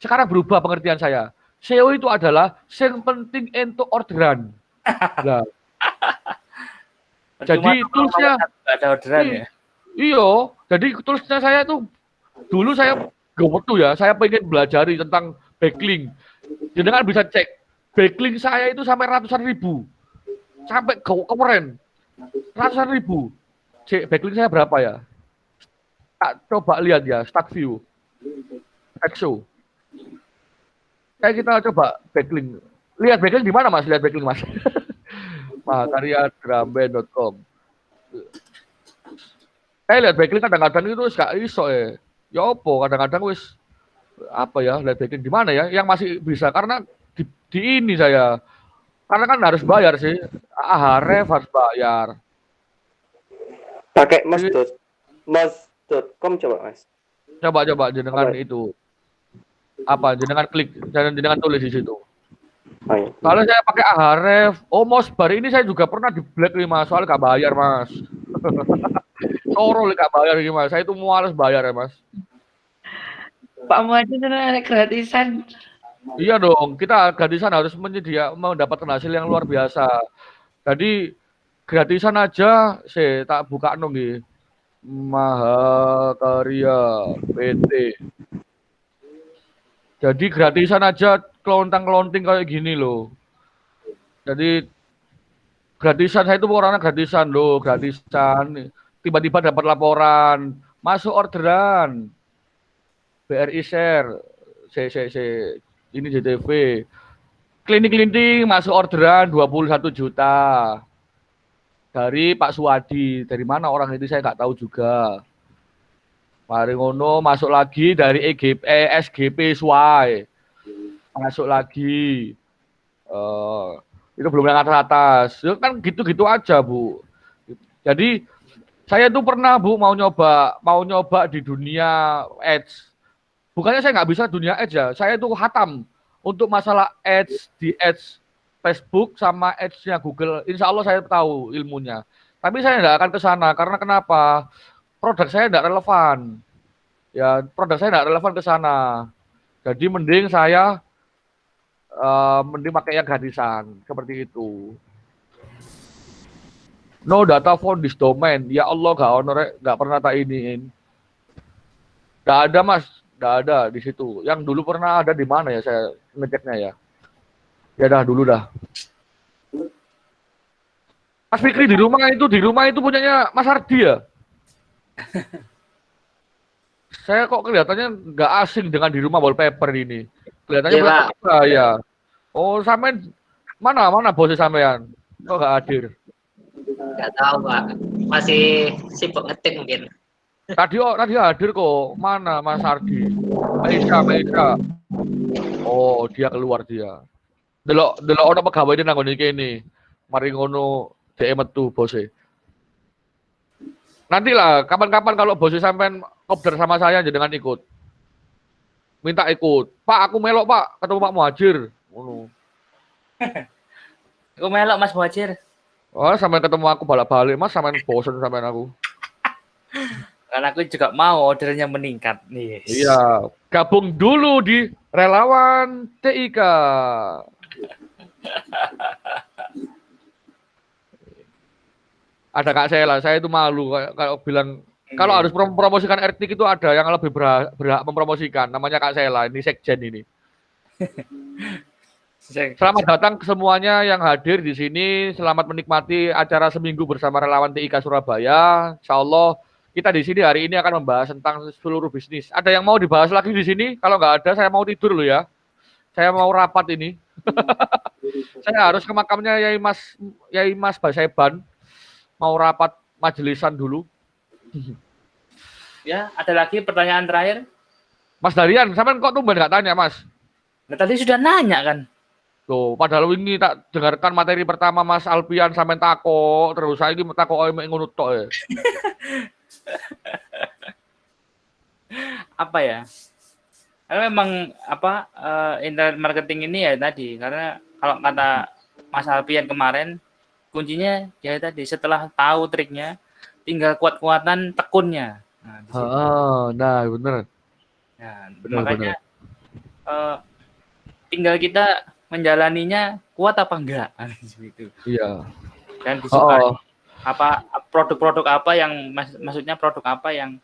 Sekarang berubah pengertian saya. SEO itu adalah yang penting untuk orderan. Nah, jadi toolsnya ada orderan ya. Iya, jadi toolsnya saya tuh dulu saya saya pengen belajari tentang backlink. Jadi kan bisa cek backlink saya itu sampai ratusan ribu, sampai keren ratusan ribu. Cek backlink saya berapa ya? Coba lihat ya, start view, exo. Kayak kita coba backlink. Lihat backlink di mana Mas? Lihat backlink Mas. Mahakarya.dramband.com. Lihat backlink kadang-kadang itu gak iso ya. Ya opo kadang-kadang wis apa ya, lihat backlink di mana ya? Yang masih bisa karena di ini saya. Karena kan harus bayar sih. Ahref harus bayar. Pakai mas.com coba Mas. Coba jenengan Apa? itu apa jenengan klik dan jenengan tulis di situ. Oh, iya. Kalau saya pakai Ahref, Mosbar ini saya juga pernah di black nih Mas, soalnya gak bayar Mas. Sorol gak bayar ini Mas, saya itu males bayar ya Mas. Pak Muhajir ada gratisan. Iya dong, kita gratisan harus mendapatkan hasil yang luar biasa. Jadi gratisan aja, saya tak buka nggih. Mahakarya PT. Jadi gratisan aja kelontang-kelonting kayak gini loh. Jadi gratisan saya itu orangnya gratisan loh, gratisan. Tiba-tiba dapat laporan, masuk orderan. BRI Share, ini JTV. Klinik-klinik masuk orderan 21 juta. Dari Pak Suwadi, dari mana orang itu saya nggak tahu juga. Mari ngono masuk lagi dari SGP Suai. Masuk lagi. Itu belum yang atas. Itu kan gitu-gitu aja, Bu. Jadi saya tuh pernah, Bu, mau nyoba di dunia ads. Bukannya saya nggak bisa dunia ads ya. Saya tuh hatam untuk masalah ads di ads Facebook sama ads-nya Google. Insya Allah saya tahu ilmunya. Tapi saya nggak akan ke sana karena kenapa? Produk saya tidak relevan. Ya, produk saya tidak relevan ke sana. Jadi mending saya pakai yang gratisan seperti itu. No data for this domain. Ya Allah, nggak pernah tak iniin. Nggak ada Mas, nggak ada di situ. Yang dulu pernah ada di mana ya saya ngeceknya ya. Ya dah dulu dah. Mas Fikri di rumah itu punyanya Mas Ardi ya. Saya kok kelihatannya nggak asing dengan di rumah wallpaper ini. Kelihatannya ya. Oh, sampean mana bosnya sampean? Kok nggak hadir? Nggak tahu Pak, masih sibuk ngetik mungkin. Tadi hadir kok. Mana Mas Ardi? Maisha. Oh, dia keluar dia. Delok ono pegawai nang ngene iki. Mari ngono dhek metu bose. Nantilah kapan-kapan kalau bosnya sampean kopdar sama saya jangan ikut. Minta ikut. Pak, aku melok, Pak, ketemu Pak Muhajir. Ngono. Aku melok Mas Muhajir. Oh, sampean ketemu aku balik-balik, Mas, sampean bosen sampean aku. Karena aku juga mau ordernya meningkat nih. Iya, gabung dulu di Relawan TIK. Ada Kak Sela, saya itu malu kalau bilang kalau harus mempromosikan RT itu ada yang lebih berhak mempromosikan, namanya Kak Sela, ini sekjen ini. Selamat datang ke semuanya yang hadir di sini, selamat menikmati acara seminggu bersama Relawan TIK Surabaya. Insya Allah kita di sini hari ini akan membahas tentang seluruh bisnis. Ada yang mau dibahas lagi di sini? Kalau nggak ada, saya mau tidur loh ya. Saya mau rapat ini. Saya harus ke makamnya Yai Mas Baseban. Mau rapat majelisan dulu. Ya, ada lagi pertanyaan terakhir. Mas Darian, sampean kok tumben nggak tanya, Mas? Nah, tadi sudah nanya kan? Tuh, padahal ini tak dengarkan materi pertama Mas Alpian sampean takok, terus saya ini takok ngono tok ya. Apa ya? Karena memang internet marketing ini ya tadi, karena kalau kata Mas Alpian kemarin, kuncinya ya tadi setelah tahu triknya, tinggal kuat-kuatan tekunnya. Nah, bener. Nah, makanya tinggal kita menjalaninya kuat apa enggak gitu. Iya. Dan disukai apa produk-produk apa yang maksudnya produk apa yang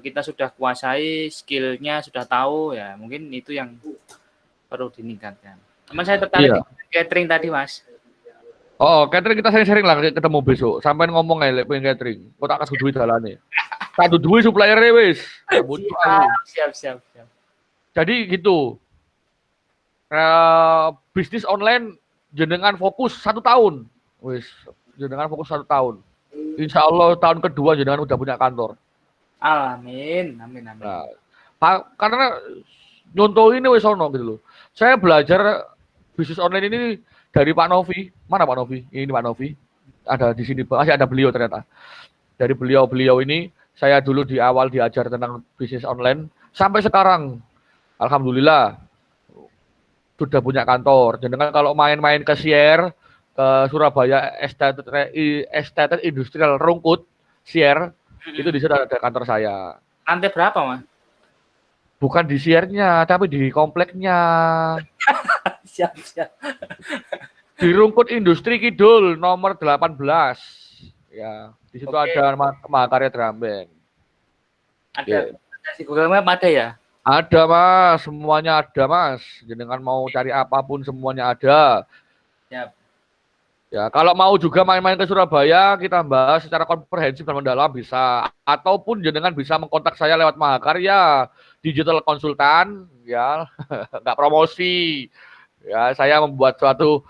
kita sudah kuasai, skillnya sudah tahu ya, mungkin itu yang perlu ditingkatkan. Teman saya tertarik di catering tadi, Mas. Oh, catering kita sering-sering lah ketemu besok. Sampai ngomong aja pengen catering. Kok tak kasih duit dalane. Satu duit supplier-e wis. Siap. Jadi gitu. Bisnis online jenengan fokus 1 tahun. Wis, jenengan fokus 1 tahun. Insya Allah tahun kedua jenengan udah punya kantor. Amin. Nah, karena nyontoh ini wis ono gitu loh. Saya belajar bisnis online ini dari Pak Novi. Mana Pak Novi? Ini Pak Novi. Ada di sini, masih ada beliau ternyata. dari beliau-beliau ini. Saya dulu di awal diajar tentang bisnis online, sampai sekarang, alhamdulillah, sudah punya kantor. Jenengan kalau main-main ke Sier, ke Surabaya Estetik Industrial Rungkut, Sier, itu di situ ada kantor saya. Lantai berapa, Mas? Bukan di Siernya, tapi di kompleknya. Siap. Di Rungkut Industri Kidul nomor 18. Ya, di situ Oke. ada Mahakarya Drum Band. Ada di Google Map ada ya? Ada Mas, semuanya ada Mas. Jenengan mau cari apapun semuanya ada. Siap. Ya, kalau mau juga main-main ke Surabaya, kita bahas secara komprehensif dan mendalam bisa. Ataupun jenengan bisa mengkontak saya lewat Mahakarya Digital Konsultan, ya, nggak promosi. Ya, saya membuat satu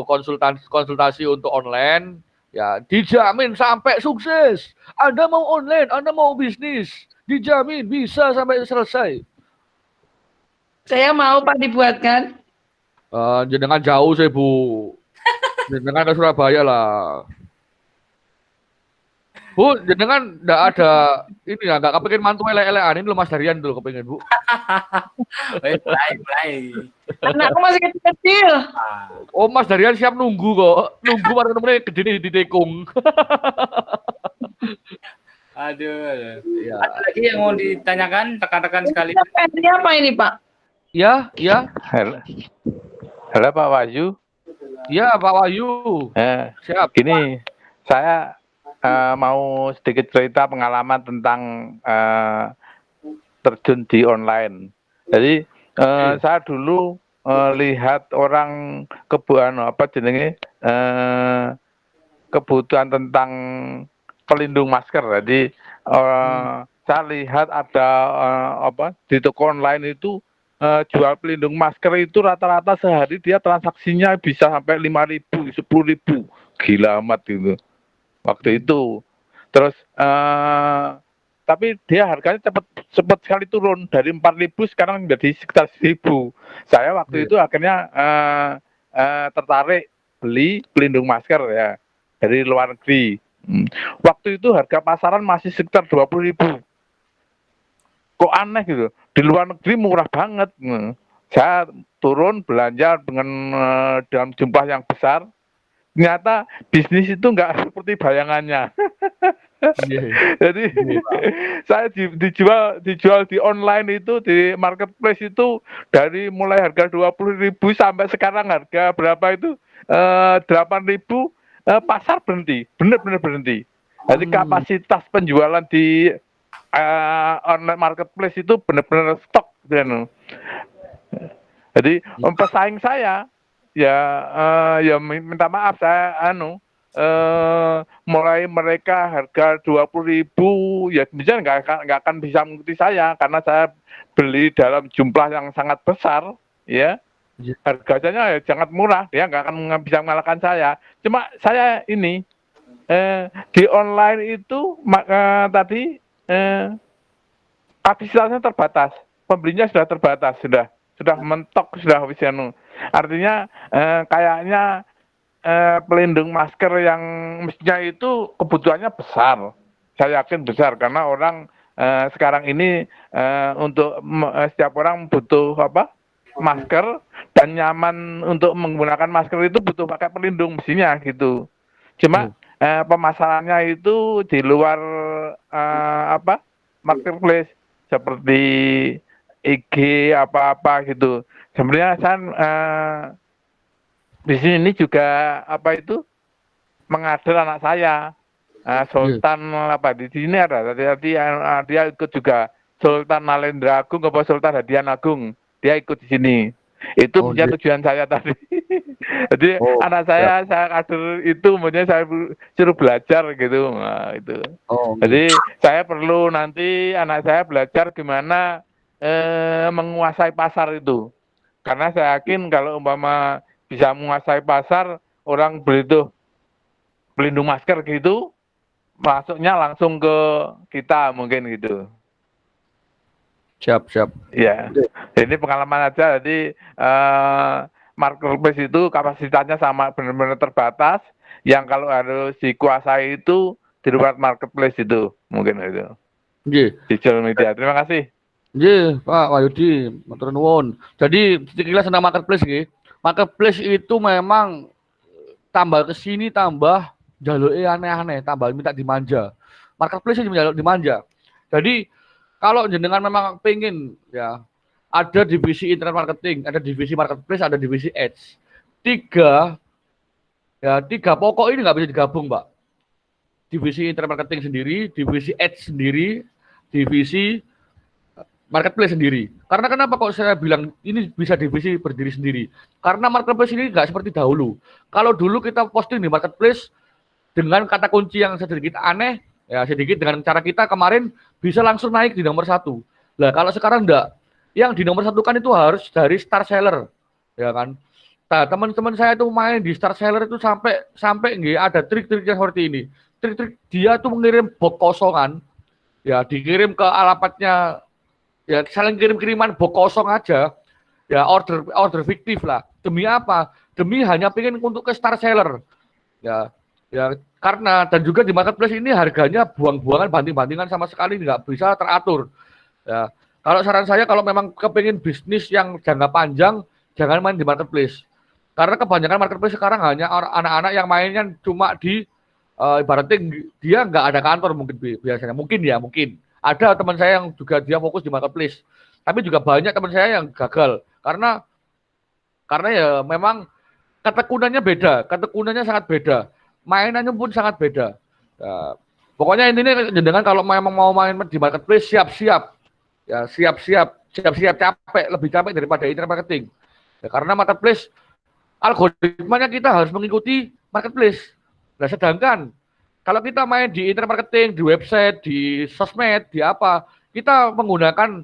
konsultasi untuk online, ya, dijamin sampai sukses. Anda mau online, Anda mau bisnis, dijamin bisa sampai selesai. Saya mau Pak dibuatkan. Jenengan jauh sih Bu. Jenengan ke Surabaya lah. Bu, jenengan enggak ada ini ya, enggak kepengin mantu elek-elekan ini lo Mas Darian dulu kepengin, Bu. Mulai. Anakku masih kecil-kecil. Oh, Mas Darian siap nunggu kok. Nunggu baru temennya gede di tekung. Aduh. Ya. Ada lagi yang mau ditanyakan rekan-rekan sekali? Ini apa ini Pak? Ya. Halo Pak Wahyu. Ya, Pak Wahyu. Siap. Gini, saya mau sedikit cerita pengalaman tentang terjun di online. Jadi saya dulu lihat orang kebutuhan tentang pelindung masker. Jadi saya lihat ada di toko online itu jual pelindung masker itu rata-rata sehari dia transaksinya bisa sampai 5.000, 10.000. Gila amat gitu waktu itu. Terus tapi dia harganya cepat sekali turun dari 4.000 sekarang menjadi sekitar 1.000. Saya waktu itu akhirnya tertarik beli pelindung masker ya dari luar negeri. Waktu itu harga pasaran masih sekitar 20.000. Kok aneh gitu, di luar negeri murah banget. Saya turun belanja dengan jumlah yang besar, ternyata bisnis itu nggak seperti bayangannya. Jadi saya dijual di online itu, di marketplace itu dari mulai harga 20.000 sampai sekarang harga berapa itu 8.000, pasar berhenti, benar-benar berhenti. Jadi kapasitas penjualan di online marketplace itu benar-benar stok gitu. Jadi pesaing saya ya minta maaf, saya mulai mereka harga 20.000 ya misalnya nggak akan bisa mengikuti saya karena saya beli dalam jumlah yang sangat besar ya. Harganya ya sangat murah, dia nggak akan bisa mengalahkan saya. Cuma saya ini di online itu tadi kapasitasnya terbatas, pembelinya sudah terbatas, sudah mentok, sudah habis anu. Artinya kayaknya pelindung masker yang mestinya itu kebutuhannya besar, saya yakin besar karena orang sekarang ini untuk setiap orang butuh masker dan nyaman untuk menggunakan masker itu butuh pakai pelindung mestinya gitu. Cuma pemasarannya itu di luar marketplace seperti IG apa gitu. Sebenarnya saya di sini juga mengajar anak saya Sultan di sini ada dia ikut juga Sultan Nalendra Agung Sultan Hadian Agung, dia ikut di sini. Itu punya tujuan saya tadi. Jadi anak saya kader itu maunya saya suruh belajar gitu. Nah, itu. Jadi saya perlu nanti anak saya belajar gimana menguasai pasar itu. Karena saya yakin kalau umpama bisa menguasai pasar, orang beli tuh pelindung masker gitu, masuknya langsung ke kita mungkin gitu. Siap. Ya, ini pengalaman aja. Jadi marketplace itu kapasitasnya sama benar-benar terbatas. Yang kalau harus dikuasai itu di luar marketplace itu mungkin itu Nggih. digital media. Terima kasih. Nggih, Pak Wahyudi, matur nuwun. Jadi sekilas tentang marketplace nggih. Marketplace itu memang tambah ke sini tambah jaluke aneh-aneh, tambah minta dimanja. Marketplace itu jaluk dimanja. Jadi kalau jenengan memang pengen ya ada divisi internet marketing, ada divisi marketplace, ada divisi ads. Tiga pokok ini nggak bisa digabung, Pak. Divisi internet marketing sendiri, divisi ads sendiri, divisi marketplace sendiri. Karena kenapa kok saya bilang ini bisa divisi berdiri sendiri? Karena marketplace ini nggak seperti dahulu. Kalau dulu kita posting di marketplace dengan kata kunci yang sedikit aneh, ya sedikit dengan cara kita kemarin bisa langsung naik di nomor 1. Nah kalau sekarang enggak, yang di nomor 1 kan itu harus dari star seller, ya kan? Nah, teman-teman saya itu main di star seller itu sampai nggih ada trik-triknya seperti ini. Trik-trik dia tuh mengirim box kosongan, ya dikirim ke alamatnya, ya saling kirim-kiriman box kosong aja, ya order fiktif lah. Demi apa? Demi hanya pengen untuk ke star seller, ya karena dan juga di marketplace ini harganya buang-buangan, banting-bantingan sama sekali nggak bisa teratur. Ya, kalau saran saya kalau memang kepingin bisnis yang jangka panjang, jangan main di marketplace. Karena kebanyakan marketplace sekarang hanya anak-anak yang mainnya cuma di ibaratnya dia nggak ada kantor mungkin biasanya. Mungkin. Ada teman saya yang juga dia fokus di marketplace. Tapi juga banyak teman saya yang gagal. Karena ya memang ketekunannya beda, ketekunannya sangat beda. Mainannya pun sangat beda. Pokoknya intinya jenengan kalau memang mau main di marketplace siap-siap. Ya, siap-siap capek, lebih capek daripada internet marketing. Ya, karena marketplace algoritmanya kita harus mengikuti marketplace. Nah, sedangkan kalau kita main di internet marketing, di website, di sosmed, di apa, kita menggunakan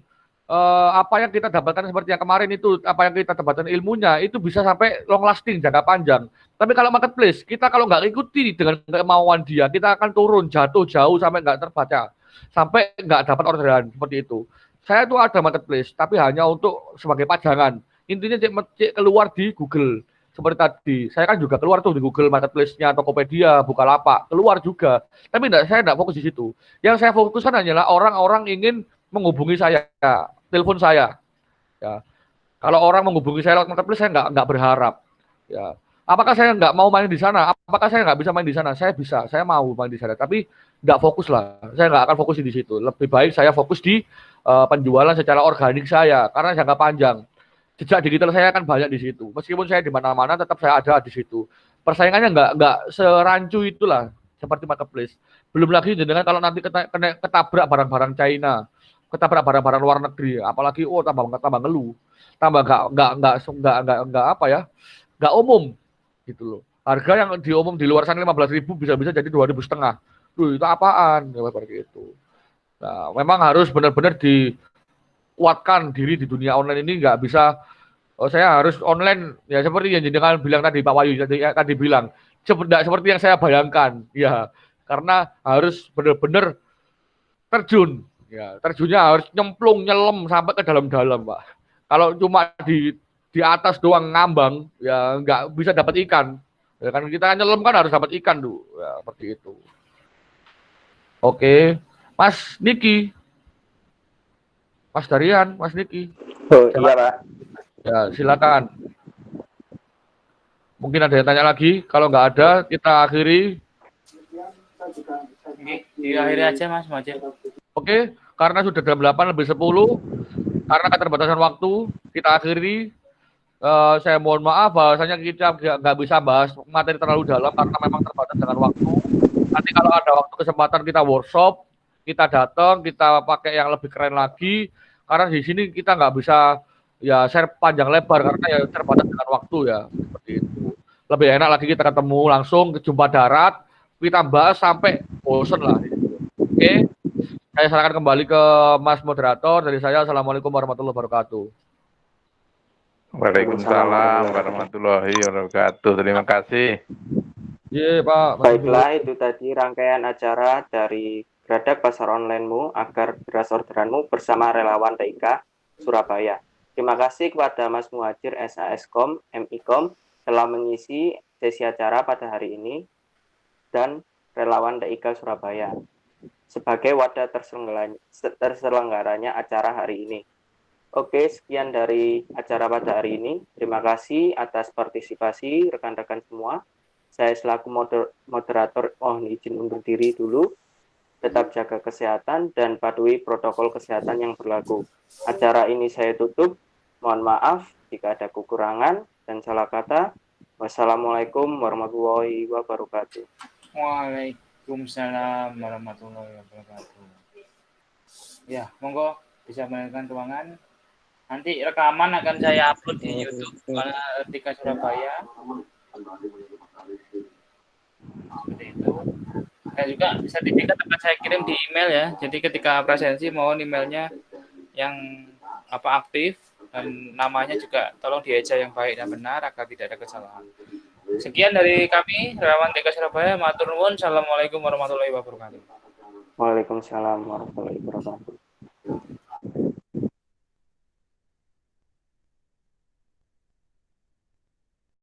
apa yang kita dapatkan seperti yang kemarin itu, apa yang kita dapatkan ilmunya, itu bisa sampai long lasting, jangka panjang. Tapi kalau marketplace, kita kalau nggak ikuti dengan kemauan dia, kita akan turun, jatuh jauh sampai nggak terbaca, sampai nggak dapat orderan, seperti itu. Saya tuh ada marketplace, tapi hanya untuk sebagai pajangan. Intinya cek keluar di Google. Seperti tadi, saya kan juga keluar tuh di Google Marketplace-nya, Tokopedia, Bukalapak, keluar juga. Tapi saya enggak fokus di situ. Yang saya fokuskan hanyalah orang-orang ingin menghubungi saya, telepon saya. Ya. Kalau orang menghubungi saya lewat Marketplace, saya enggak berharap. Ya. Apakah saya enggak mau main di sana? Apakah saya enggak bisa main di sana? Saya bisa, saya mau main di sana. Tapi enggak fokus lah. Saya enggak akan fokus di situ. Lebih baik saya fokus di penjualan secara organik saya, karena jangka panjang. Jejak digital saya kan banyak di situ. Meskipun saya di mana-mana, tetap saya ada di situ. Persaingannya nggak serancu itulah seperti marketplace. Belum lagi dengan kalau nanti ketabrak barang-barang China, ketabrak barang-barang luar negeri, apalagi tambah ngeluh, tambah nggak apa ya, nggak umum gitu loh. Harga yang diumum di luar sana 15.000 bisa-bisa jadi 2.500. Itu apaan? Seperti itu. Nah, memang harus benar-benar kuatkan diri di dunia online ini, nggak bisa saya harus online ya seperti yang jenengan bilang tadi Pak Wahyu tadi bilang seperti yang saya bayangkan ya, karena harus benar-benar terjun ya, terjunnya harus nyemplung nyelam sampai ke dalam-dalam Pak. Kalau cuma di atas doang ngambang ya nggak bisa dapat ikan ya, kan kita nyelam kan harus dapat ikan tuh ya, seperti itu. Oke, Mas Niki. Mas Darian, Mas Niki. Oh, iya, Pak. Ya, silakan. Mungkin ada yang tanya lagi. Kalau nggak ada, kita akhiri. Diakhiri aja, Mas Majid. Oke, karena sudah jam 8:10, karena keterbatasan waktu, kita akhiri. Saya mohon maaf, bahwasanya kita nggak bisa bahas materi terlalu dalam karena memang terbatas dengan waktu. Nanti kalau ada waktu kesempatan kita workshop, kita datang, kita pakai yang lebih keren lagi. Karena di sini kita nggak bisa ya share panjang lebar karena ya terbatas dengan waktu ya, seperti itu. Lebih enak lagi kita ketemu langsung, jumpa darat, kita bahas sampai bosen lah. Oke, saya serahkan kembali ke Mas Moderator. Dari saya, Assalamualaikum warahmatullahi wabarakatuh. Waalaikumsalam warahmatullahi wabarakatuh. Terima kasih. Iya, Pak. Baiklah, itu tadi rangkaian acara dari Geradak Pasar Online-mu agar beras orderanmu bersama relawan TIK Surabaya. Terima kasih kepada Mas Muhajir SASkom, MIkom telah mengisi sesi acara pada hari ini, dan relawan TIK Surabaya sebagai wadah terselenggaranya acara hari ini. Oke, sekian dari acara pada hari ini. Terima kasih atas partisipasi rekan-rekan semua. Saya selaku moderator mohon izin undur diri dulu. Tetap jaga kesehatan dan patuhi protokol kesehatan yang berlaku. Acara ini saya tutup. Mohon maaf jika ada kekurangan dan salah kata. Wassalamualaikum warahmatullahi wabarakatuh. Waalaikumsalam warahmatullahi wabarakatuh. Ya, monggo bisa menekan ruangan. Nanti rekaman akan saya upload di YouTube TIK Surabaya. Seperti itu. Dan juga sertifikat akan saya kirim di email ya. Jadi ketika presensi mohon emailnya yang aktif dan namanya juga tolong dieja yang baik dan benar agar tidak ada kesalahan. Sekian dari kami relawan TIK Surabaya. Matur nuwun. Assalamualaikum warahmatullahi wabarakatuh. Waalaikumsalam warahmatullahi wabarakatuh.